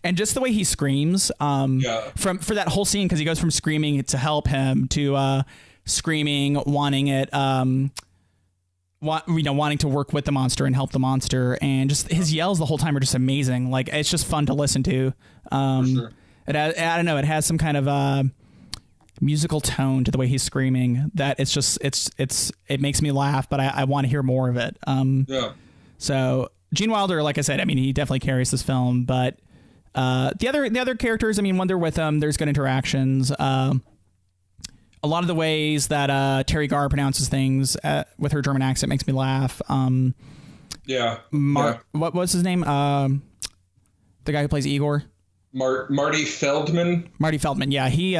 And just the way he screams for that whole scene, because he goes from screaming to help him to screaming, wanting it, wanting to work with the monster and help the monster. And just his yells the whole time are just amazing. Like it's just fun to listen to. For sure. I don't know. It has some kind of musical tone to the way he's screaming that it's just it makes me laugh, but I want to hear more of it. So Gene Wilder, like I said, I mean, he definitely carries this film, but the other characters, I mean, when they're with him, there's good interactions. A lot of the ways that Terry Garr pronounces things with her German accent makes me laugh. What was his name? The guy who plays Igor. Marty Feldman. Marty Feldman, yeah, he's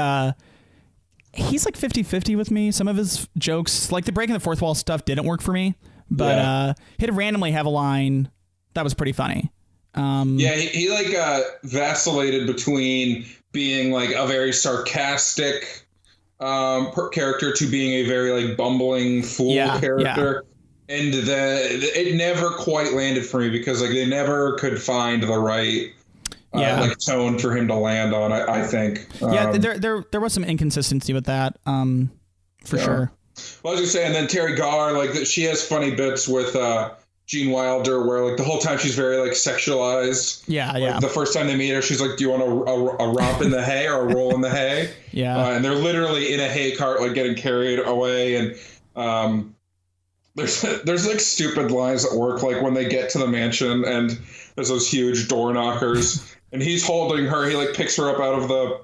like 50-50 with me. Some of his jokes, like the breaking the fourth wall stuff, didn't work for me, but he'd randomly have a line that was pretty funny. He like vacillated between being like a very sarcastic character to being a very like bumbling fool character. And it never quite landed for me because like they never could find the right like tone for him to land on. I think. There was some inconsistency with that, for sure. Well, I was gonna say, and then Terry Garr, like she has funny bits with Gene Wilder, where like the whole time she's very like sexualized. The first time they meet her, she's like, "Do you want a romp in the hay or a roll in the hay?" And they're literally in a hay cart, like getting carried away, and there's like stupid lines that work, like when they get to the mansion and there's those huge door knockers, and he's holding her. He like picks her up out of the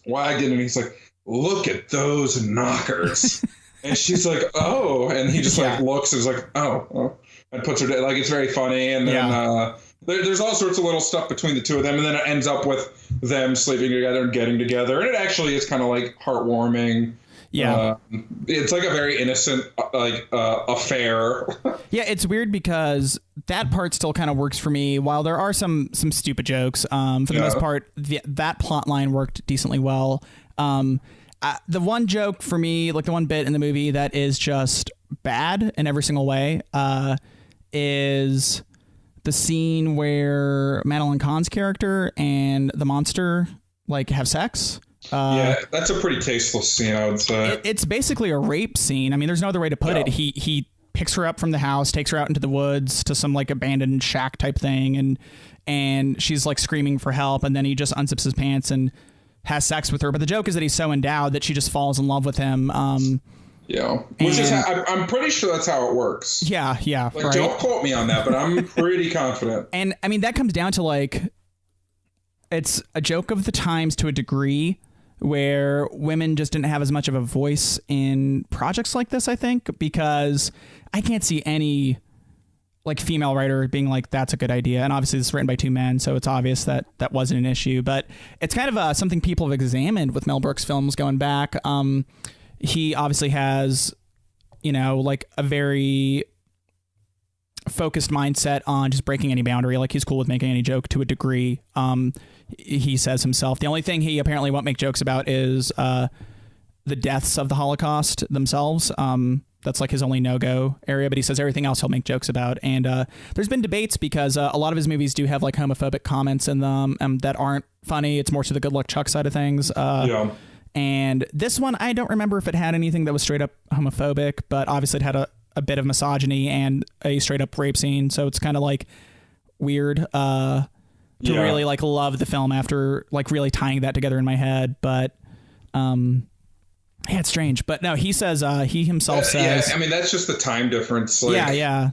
wagon, and he's like, "Look at those knockers," and she's like, "Oh," and he just like looks and is like, "Oh." And puts her like it's very funny, and then there's all sorts of little stuff between the two of them, and then it ends up with them sleeping together and getting together, and it actually is kind of like heartwarming. It's like a very innocent affair. It's weird because that part still kind of works for me, while there are some stupid jokes. For the most part, that plot line worked decently well. The one joke for me, like the one bit in the movie that is just bad in every single way, is the scene where Madeline Kahn's character and the monster like have sex. That's a pretty tasteless scene, I would say. It's basically a rape scene. I mean, there's no other way to put it. He picks her up from the house, takes her out into the woods to some like abandoned shack type thing, and she's like screaming for help, and then he just unzips his pants and has sex with her. But the joke is that he's so endowed that she just falls in love with him. Which is I'm pretty sure that's how it works. Like, right? Don't quote me on that, but I'm pretty confident. And I mean, that comes down to like, it's a joke of the times to a degree, where women just didn't have as much of a voice in projects like this, I think, because I can't see any like female writer being like, that's a good idea. And obviously this is written by two men, so it's obvious that that wasn't an issue, but it's kind of something people have examined with Mel Brooks films going back. He obviously has, like a very focused mindset on just breaking any boundary. Like he's cool with making any joke to a degree. He says himself, the only thing he apparently won't make jokes about is the deaths of the Holocaust themselves. That's like his only no-go area, but he says everything else he'll make jokes about. And there's been debates because a lot of his movies do have like homophobic comments in them that aren't funny. It's more to the Good Luck Chuck side of things. And this one, I don't remember if it had anything that was straight up homophobic, but obviously it had a bit of misogyny and a straight up rape scene. So it's kind of like weird to really like love the film after like really tying that together in my head. But it's strange. But no, he says he himself says. I mean, that's just the time difference. Like, I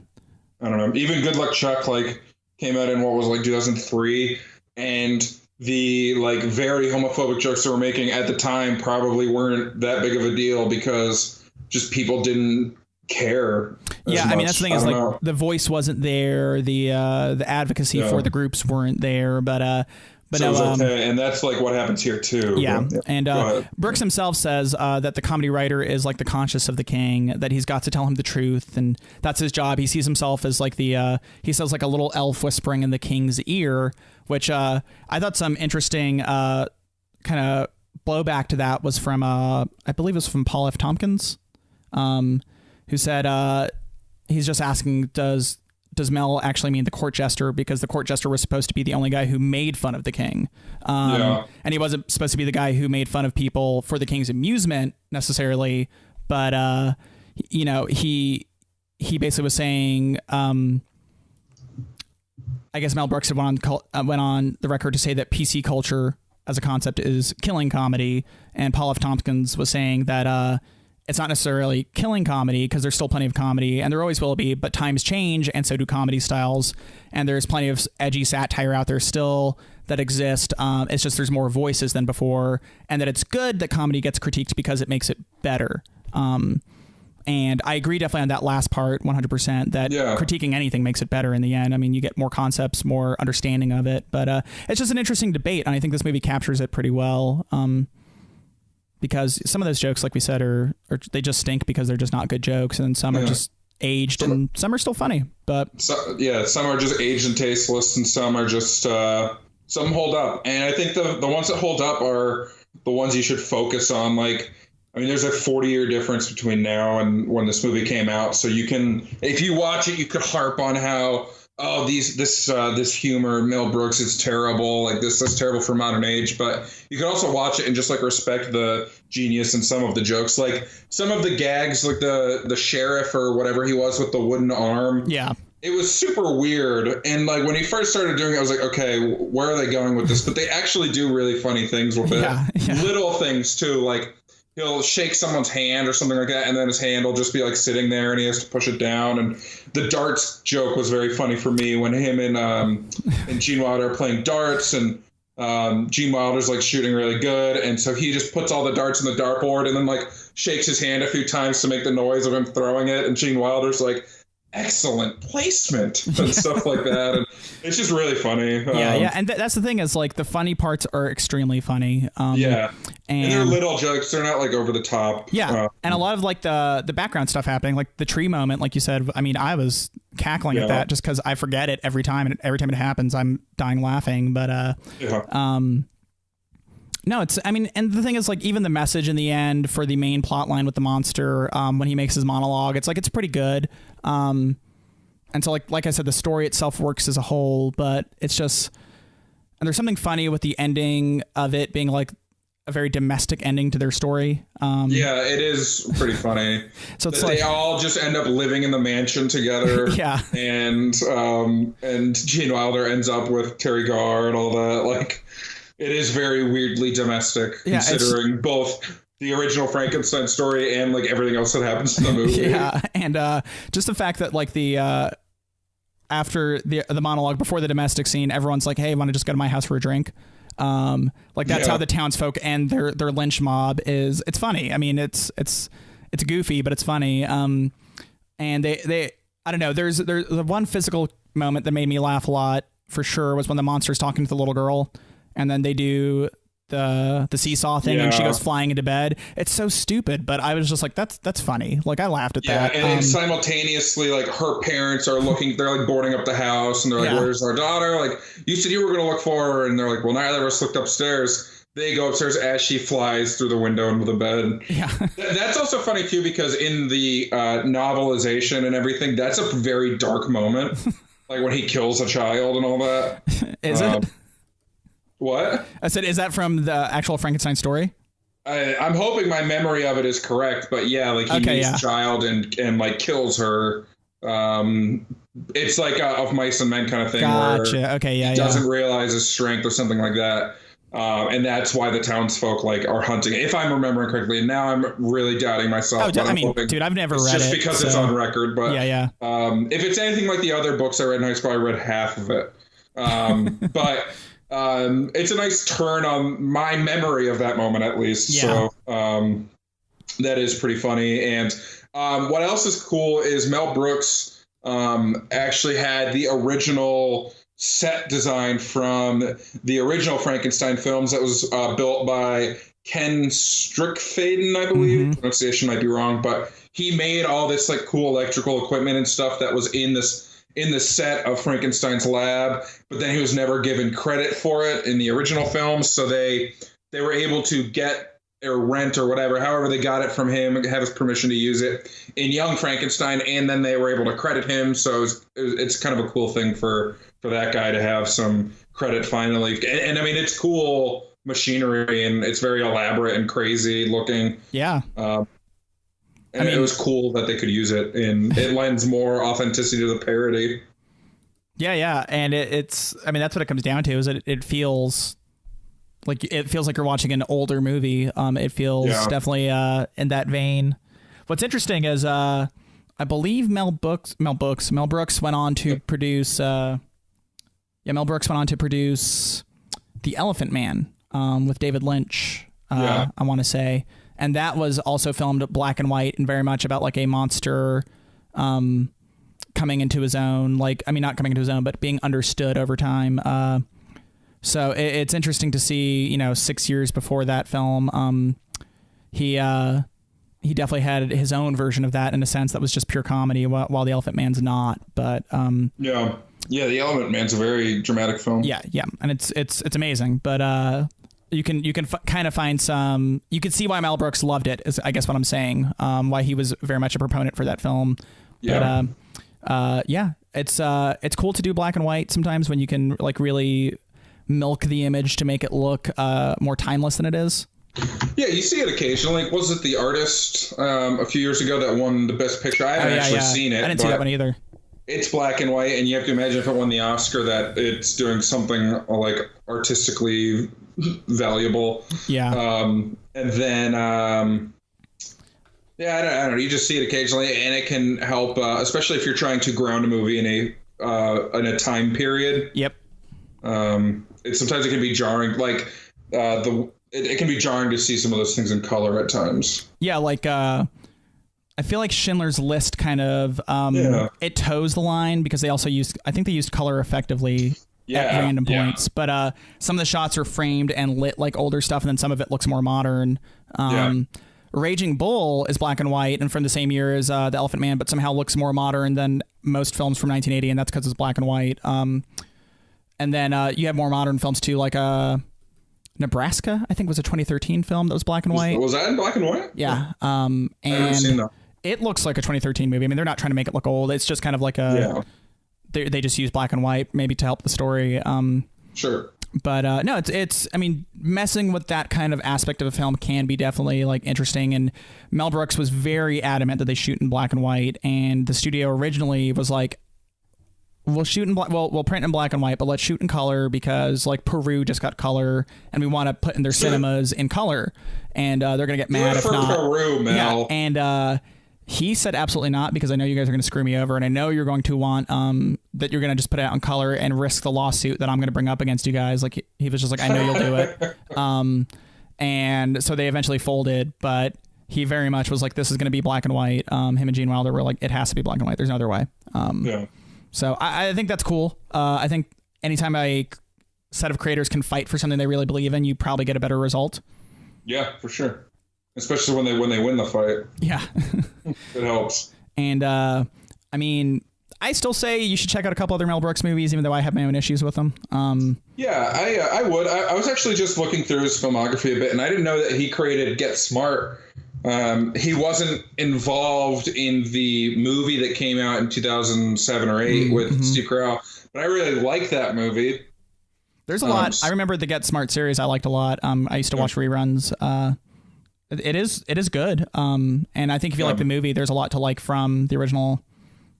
don't know. Even Good Luck Chuck like came out in what was like 2003, and the like very homophobic jokes they were making at the time probably weren't that big of a deal because just people didn't care. I mean, that's the thing is like the voice wasn't there, the advocacy for the groups weren't there, but so no, okay. And that's like what happens here too. And Brooks himself says that the comedy writer is like the conscience of the king, that he's got to tell him the truth, and that's his job. He sees himself as like he says like a little elf whispering in the king's ear, which I thought some interesting kind of blowback to that was from I believe it was from Paul F. Tompkins, who said he's just asking, does Mel actually mean the court jester, because the court jester was supposed to be the only guy who made fun of the king. And he wasn't supposed to be the guy who made fun of people for the king's amusement necessarily. But, he basically was saying, I guess Mel Brooks had went on the record to say that PC culture as a concept is killing comedy. And Paul F. Tompkins was saying that, it's not necessarily killing comedy because there's still plenty of comedy, and there always will be, but times change and so do comedy styles, and there's plenty of edgy satire out there still that exist. It's just there's more voices than before, and that it's good that comedy gets critiqued because it makes it better. And I agree definitely on that last part, 100%, that critiquing anything makes it better in the end. I mean, you get more concepts, more understanding of it. But it's just an interesting debate, and I think this movie captures it pretty well. Because some of those jokes, like we said, are they just stink because they're just not good jokes, and some are just aged, and some are still funny. But some are just aged and tasteless, and some are just some hold up. And I think the ones that hold up are the ones you should focus on. Like, I mean, there's a 40-year difference between now and when this movie came out. So you can, if you watch it, you could harp on how, this humor, Mel Brooks, is terrible. Like, that's terrible for modern age. But you can also watch it and just like respect the genius in some of the jokes. Like some of the gags, like the sheriff or whatever he was with the wooden arm. Yeah. It was super weird. And like when he first started doing it, I was like, okay, where are they going with this? But they actually do really funny things with it. Yeah. Little things too, like he'll shake someone's hand or something like that, and then his hand will just be like sitting there and he has to push it down. And the darts joke was very funny for me when him and Gene Wilder are playing darts, and Gene Wilder's like shooting really good, and so he just puts all the darts in the dartboard and then like shakes his hand a few times to make the noise of him throwing it, and Gene Wilder's like, excellent placement and stuff like that. And it's just really funny. And that's the thing, is like the funny parts are extremely funny. And they're little jokes, they're not like over the top. And a lot of like the background stuff happening, like the tree moment, like you said. I mean, I was cackling at that just because I forget it every time, and every time it happens I'm dying laughing. But no, it's, I mean, and the thing is, like, even the message in the end for the main plot line with the monster, when he makes his monologue, it's like, it's pretty good. And so like I said, the story itself works as a whole, but it's just, and there's something funny with the ending of it being like a very domestic ending to their story. It is pretty funny. So it's they all just end up living in the mansion together. And Gene Wilder ends up with Terry Garr and all that. Like, it is very weirdly domestic, considering both the original Frankenstein story and like everything else that happens in the movie. And just the fact that like the after the monologue before the domestic scene, everyone's like, "Hey, want to just go to my house for a drink?" Like that's how the townsfolk and their lynch mob is. It's funny. I mean, it's goofy, but it's funny. And they I don't know. There's the one physical moment that made me laugh a lot for sure was when the monster's talking to the little girl. And then they do the seesaw thing, and she goes flying into bed. It's so stupid, but I was just like, that's funny. Like, I laughed at that. And simultaneously, like, her parents are looking, they're like boarding up the house, and they're like, where's our daughter? Like, you said you were going to look for her, and they're like, well, neither of us looked upstairs. They go upstairs as she flies through the window into the bed. That's also funny too, because in the novelization and everything, that's a very dark moment. Like when he kills a child and all that. Is it? What? I said, is that from the actual Frankenstein story? I'm hoping my memory of it is correct, but like he meets a child and like kills her. It's like a Of Mice and Men kind of thing. Gotcha. Where he doesn't realize his strength or something like that. And that's why the townsfolk like are hunting, if I'm remembering correctly. And now I'm really doubting myself. I mean, dude, I've never read it. Just because it's on record. But if it's anything like the other books I read in high school, I read half of it. But it's a nice turn on my memory of that moment, at least. So that is pretty funny. And what else is cool is Mel Brooks actually had the original set design from the original Frankenstein films that was built by Ken Strickfaden, I believe. Pronunciation might be wrong, but he made all this like cool electrical equipment and stuff that was in the set of Frankenstein's lab, but then he was never given credit for it in the original films. So they were able to get or rent or whatever, however they got it from him, have his permission to use it in Young Frankenstein, and then they were able to credit him. So it's kind of a cool thing for that guy to have some credit finally. And I mean, it's cool machinery, and it's very elaborate and crazy looking. And it was cool that they could use it, and it lends more authenticity to the parody. And it's, I mean, that's what it comes down to, is that it feels like you're watching an older movie. It feels definitely in that vein. What's interesting is I believe Mel Brooks went on to produce Mel Brooks went on to produce The Elephant Man with David Lynch. I want to say. and that was also filmed black and white and very much about like a monster coming into his own, like, I mean, not coming into his own, but being understood over time. So it's interesting to see, you know, 6 years before that film, he definitely had his own version of that in a sense that was just pure comedy, while The Elephant Man's not. But yeah, The Elephant Man's a very dramatic film. Yeah, and it's amazing. But you can kind of find some. You can see why Mel Brooks loved it, is I guess what I'm saying. Why he was very much a proponent for that film. Yeah. But it's cool to do black and white sometimes when you can like really milk the image to make it look more timeless than it is. Yeah, you see it occasionally. Was it The Artist a few years ago that won the Best Picture? I haven't actually seen it. I didn't see that one either. It's black and white, and you have to imagine if it won the Oscar that it's doing something like artistically valuable. Yeah. And then, I don't know. You just see it occasionally, and it can help, especially if you're trying to ground a movie in a time period. Yep. Sometimes it can be jarring, like it can be jarring to see some of those things in color at times. Yeah, like I feel like Schindler's List kind of it toes the line because they also used color effectively at random points. But some of the shots are framed and lit like older stuff, and then some of it looks more modern. Raging Bull is black and white and from the same year as The Elephant Man, but somehow looks more modern than most films from 1980, and that's because it's black and white. And then you have more modern films too, like Nebraska, I think was a 2013 film that was black and white. Was that in black and white? Yeah. I haven't seen that. It looks like a 2013 movie. I mean, they're not trying to make it look old. It's just kind of like they just use black and white maybe to help the story. Sure. But no, it's I mean, messing with that kind of aspect of a film can be definitely like interesting. And Mel Brooks was very adamant that they shoot in black and white. And the studio originally was like, we'll print in black and white, but let's shoot in color because like Peru just got color and we want to put in their cinemas in color. And they're going to get mad if not. Peru, Mel. Yeah, and he said absolutely not, because I know you guys are going to screw me over, and I know you're going to want that you're going to just put it out in color and risk the lawsuit that I'm going to bring up against you guys. Like he was just like, I know you'll do it. And so they eventually folded, but he very much was like, this is going to be black and white. Him and Gene Wilder were like, it has to be black and white. There's no other way. So I think that's cool. I think anytime a set of creators can fight for something they really believe in, you probably get a better result. Yeah, for sure. Especially when they win the fight. Yeah. It helps. And I mean, I still say you should check out a couple other Mel Brooks movies, even though I have my own issues with them. Yeah, I would. I was actually just looking through his filmography a bit, and I didn't know that he created Get Smart. He wasn't involved in the movie that came out in 2007 or 8 with Steve Carell, but I really liked that movie. There's a lot. I remember the Get Smart series I liked a lot. I used to watch reruns. It is good. And I think if you like the movie, there's a lot to like from the original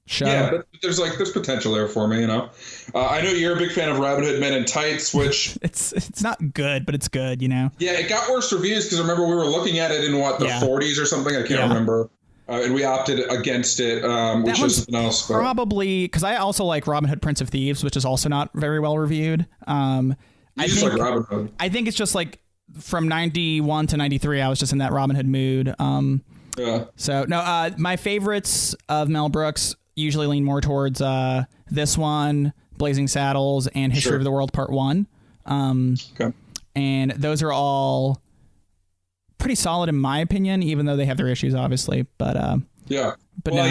show. Yeah, but there's potential there for me, you know. I know you're a big fan of Robin Hood Men in Tights, which it's not good, but it's good, you know. Yeah, it got worse reviews because remember we were looking at it in the 40s or something. I can't remember. And we opted against it, which is something else. Probably because I also like Robin Hood Prince of Thieves, which is also not very well reviewed. Like Robin Hood. I think it's just like from 91 to 93, I was just in that Robin Hood mood. So no, my favorites of Mel Brooks usually lean more towards this one, Blazing Saddles, and History of the World Part 1. And those are all pretty solid in my opinion, even though they have their issues, obviously. But I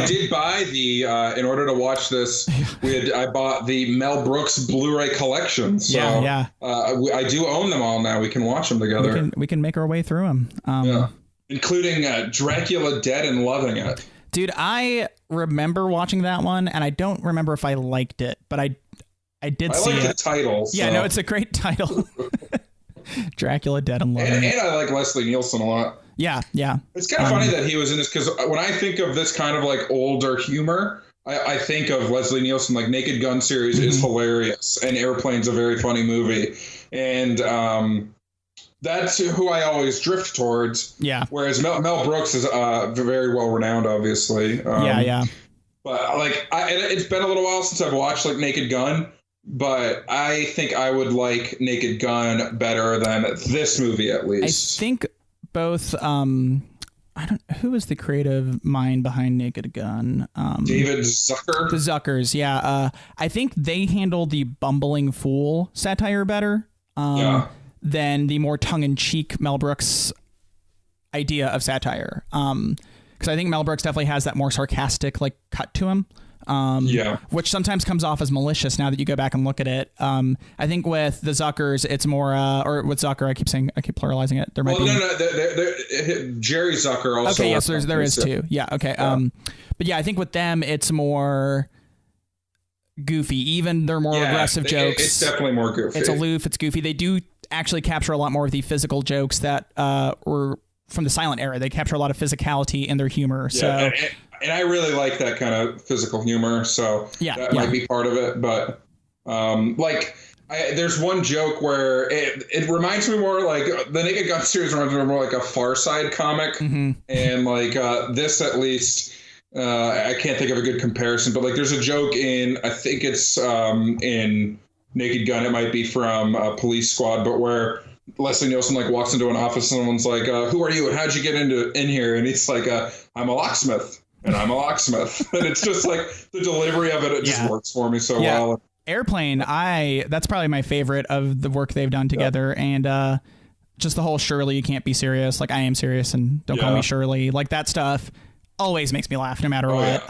did buy the in order to watch this. I bought the Mel Brooks Blu-ray collection. So, I do own them all now. We can watch them together. We can make our way through them. Including Dracula Dead and Loving It. Dude, I remember watching that one, and I don't remember if I liked it, but I did see it. I like the title. So. Yeah, no, it's a great title. Dracula Dead and Loving It. And I like Leslie Nielsen a lot. Yeah. It's kind of funny that he was in this, because when I think of this kind of like older humor, I think of Leslie Nielsen. Like Naked Gun series is hilarious, and Airplane's a very funny movie. And that's who I always drift towards. Yeah. Whereas Mel Brooks is very well renowned, obviously. But like, it's been a little while since I've watched like Naked Gun, but I think I would like Naked Gun better than this movie, at least. I think both. I don't. Who is the creative mind behind Naked Gun? David Zucker. The Zuckers, yeah. I think they handle the bumbling fool satire better than the more tongue-in-cheek Mel Brooks idea of satire. Because I think Mel Brooks definitely has that more sarcastic like cut to him. Which sometimes comes off as malicious now that you go back and look at it. I think with the Zuckers, it's more, or with Zucker, I keep pluralizing it. There might be. Jerry Zucker also. Okay, yes, there is too. Yeah, okay. But yeah, I think with them, it's more goofy. Even they're more aggressive jokes. It's definitely more goofy. It's aloof. It's goofy. They do actually capture a lot more of the physical jokes that were from the silent era. They capture a lot of physicality in their humor. So. And I really like that kind of physical humor, so that might be part of it. But there's one joke where it reminds me more like the Naked Gun series reminds me more like a Far Side comic, and like this at least I can't think of a good comparison. But like there's a joke in I think it's in Naked Gun, it might be from Police Squad, but where Leslie Nielsen like walks into an office and someone's like, "Who are you and how'd you get in here?" And he's like, "I'm a locksmith." And I'm a locksmith. And it's just like the delivery of it just works for me so well. Airplane, that's probably my favorite of the work they've done together. And just the whole Shirley, you can't be serious. Like I am serious and don't call me Shirley. Like that stuff always makes me laugh no matter what.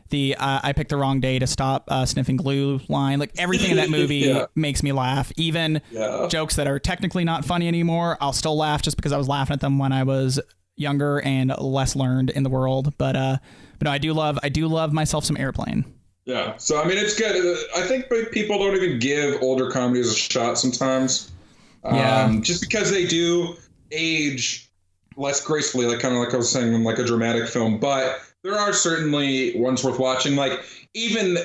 The I picked the wrong day to stop sniffing glue line. Like everything in that movie makes me laugh. Even jokes that are technically not funny anymore, I'll still laugh just because I was laughing at them when I was younger and less learned in the world, but no, I do love myself some Airplane. Yeah, so I mean it's good. I think people don't even give older comedies a shot sometimes, just because they do age less gracefully, like kind of like I was saying, in like a dramatic film. But there are certainly ones worth watching. Like even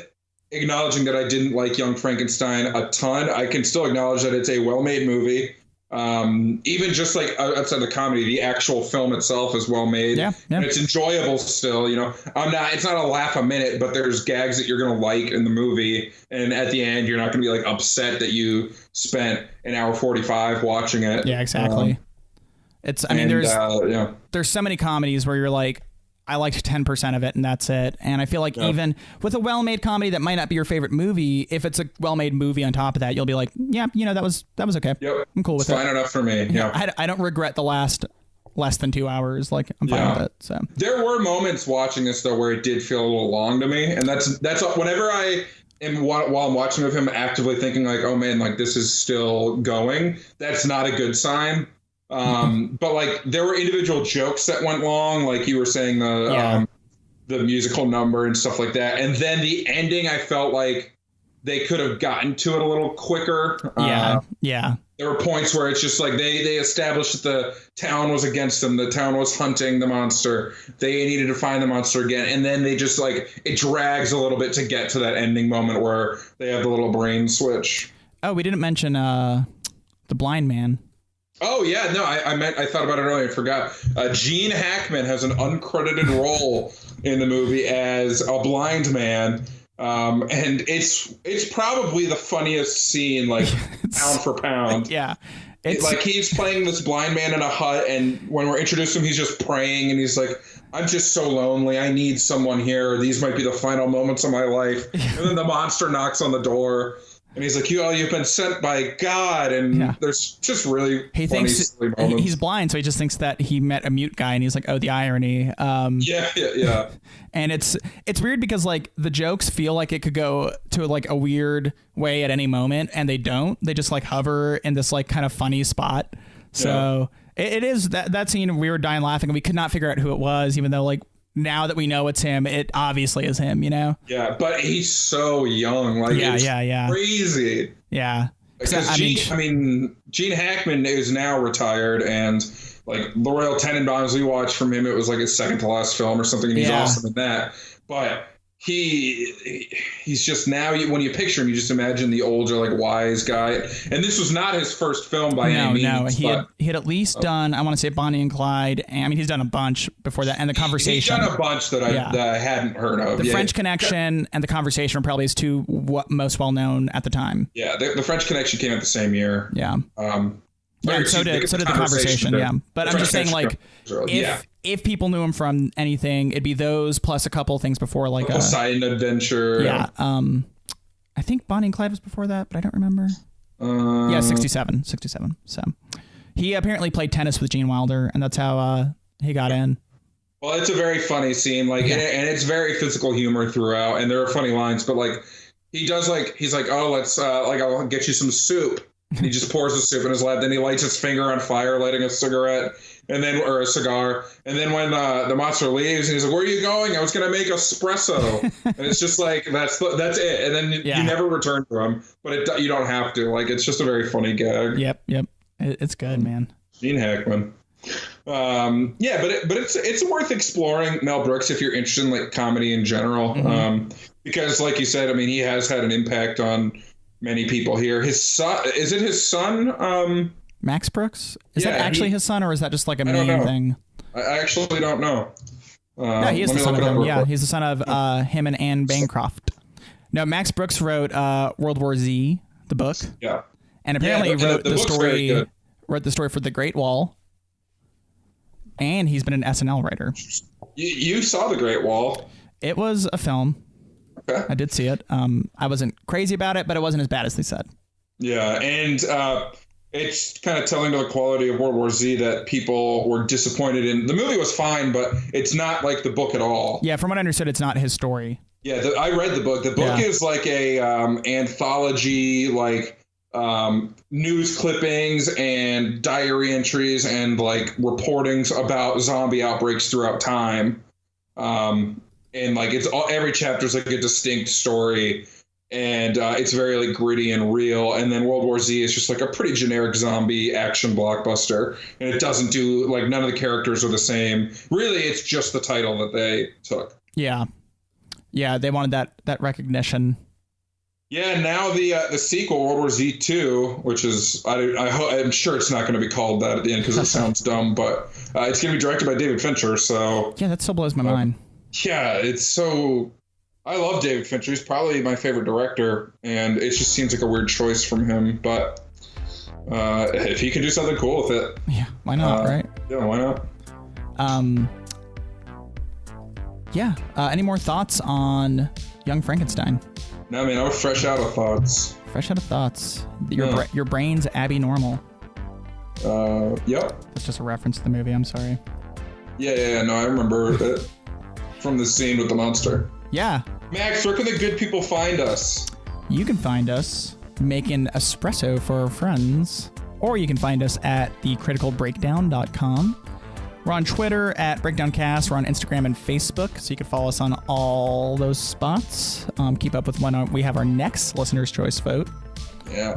acknowledging that I didn't like Young Frankenstein a ton, I can still acknowledge that it's a well-made movie. Even just like outside the comedy, the actual film itself is well made. And it's enjoyable still. You know, it's not a laugh a minute, but there's gags that you're gonna like in the movie, and at the end you're not gonna be like upset that you spent an hour 45 watching it. Yeah, exactly. There's so many comedies where you're like, I liked 10% of it and that's it. And I feel like even with a well-made comedy that might not be your favorite movie, if it's a well-made movie on top of that, you'll be like, yeah, that was okay. Yep. I'm cool with it. It's fine enough for me. Yeah. I don't regret the last less than 2 hours. Like I'm fine with it. So there were moments watching this though where it did feel a little long to me, and that's whenever I am while I'm watching with him actively thinking like, oh man, like this is still going. That's not a good sign. But like there were individual jokes that went long, like you were saying the musical number and stuff like that, and then the ending I felt like they could have gotten to it a little quicker. There were points where it's just like they established that the town was against them, the town was hunting the monster, they needed to find the monster again, and then they just like it drags a little bit to get to that ending moment where they have the little brain switch. Oh, we didn't mention the blind man. Oh yeah, no, I thought about it earlier. I forgot. Gene Hackman has an uncredited role in the movie as a blind man, and it's probably the funniest scene, like pound for pound. It's like he's playing this blind man in a hut, and when we're introduced to him, he's just praying, and he's like, "I'm just so lonely. I need someone here. These might be the final moments of my life." And then the monster knocks on the door. And he's like, you've been sent by God. And there's just really funny, silly moments. He's blind, so he just thinks that he met a mute guy. And he's like, oh, the irony. Yeah. And it's weird because, like, the jokes feel like it could go to, like, a weird way at any moment. And they don't. They just, like, hover in this, like, kind of funny spot. So it is that scene, we were dying laughing. And we could not figure out who it was, even though, like, now that we know it's him, it obviously is him, Yeah, but he's so young. Like, it's crazy. Yeah. Because Gene Hackman is now retired, and like the Royal Tenenbaums we watched from him, it was like his second to last film or something, and he's awesome in that. But he's just now, when you picture him, you just imagine the older, like, wise guy. And this was not his first film by any means. No, he had at least done, I want to say, Bonnie and Clyde. And, I mean, he's done a bunch before that. And The Conversation. He's done a bunch that I hadn't heard of. The French Connection and The Conversation are probably his two most well-known at the time. Yeah, the French Connection came out the same year. Yeah. Yeah, so did the conversation. Yeah, but I'm just saying, like, if people knew him from anything, it'd be those plus a couple things before, like a Side Adventure. Yeah. I think Bonnie and Clyde was before that, but I don't remember. Yeah, 67. So he apparently played tennis with Gene Wilder, and that's how he got in. Well, it's a very funny scene, like, and it's very physical humor throughout, and there are funny lines, but like he does, like, he's like, oh, let's like, I'll get you some soup. And he just pours the soup in his lap. Then he lights his finger on fire, lighting a cigarette, or a cigar. And then when the monster leaves, and he's like, "Where are you going?" "I was gonna make espresso." And it's just like that's it. And then you never return to him, but you don't have to. Like, it's just a very funny gag. Yep. It's good, man. Gene Hackman. But it's worth exploring Mel Brooks if you're interested in, like, comedy in general. Because, like you said, I mean, he has had an impact on many people here. His son, is it his son? Max Brooks? Is that actually his son, or is that just like a name thing? I actually don't know. No, he is the son of him. Yeah, he's the son of him and Anne Bancroft. No, Max Brooks wrote World War Z, the book. Yeah. And apparently wrote the story for The Great Wall. And he's been an SNL writer. You saw The Great Wall. It was a film. Okay. I did see it. I wasn't crazy about it, but it wasn't as bad as they said. Yeah, and it's kind of telling to the quality of World War Z that people were disappointed in. The movie was fine, but it's not like the book at all. Yeah, from what I understood, it's not his story. Yeah, I read the book. The book is like a anthology, like news clippings and diary entries and, like, reportings about zombie outbreaks throughout time. And, like, every chapter is like a distinct story, and it's very, like, gritty and real. And then World War Z is just like a pretty generic zombie action blockbuster, and it doesn't do, like, none of the characters are the same. Really, it's just the title that they took. Yeah, they wanted that recognition. Yeah, now the sequel, World War Z 2, which is I'm sure it's not going to be called that at the end because it sounds dumb, but it's going to be directed by David Fincher. So yeah, that still blows my mind. Yeah, I love David Fincher. He's probably my favorite director, and it just seems like a weird choice from him. But if he can do something cool with it, yeah, why not, right? Yeah, why not? Any more thoughts on Young Frankenstein? No, man, I'm fresh out of thoughts. Your brain's Abby Normal. Yep. That's just a reference to the movie. I'm sorry. Yeah. No, I remember it from the scene with the monster. Yeah. Max, where can the good people find us? You can find us making espresso for our friends, or you can find us at thecriticalbreakdown.com. We're on Twitter at BreakdownCast. We're on Instagram and Facebook, so you can follow us on all those spots. Keep up with when we have our next Listener's Choice vote. Yeah.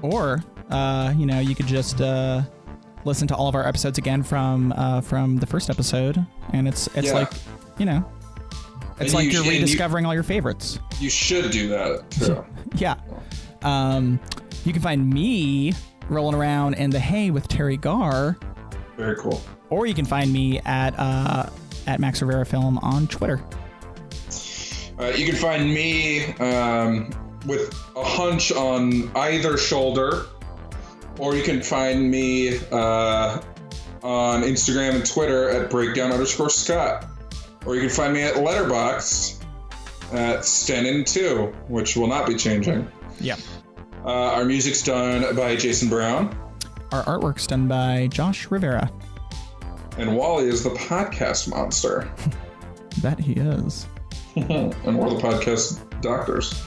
Or, you could just listen to all of our episodes again from the first episode, and it's like, it's like you're rediscovering all your favorites. You should do that, too. Yeah. You can find me rolling around in the hay with Terry Garr. Very cool. Or you can find me at Max Rivera Film on Twitter. You can find me with a hunch on either shoulder, or you can find me on Instagram and Twitter at breakdown_Scott. Or you can find me at Letterboxd at Stenin2, which will not be changing. Yeah. Our music's done by Jason Brown. Our artwork's done by Josh Rivera. And Wally is the podcast monster. That he is. And we're the podcast doctors.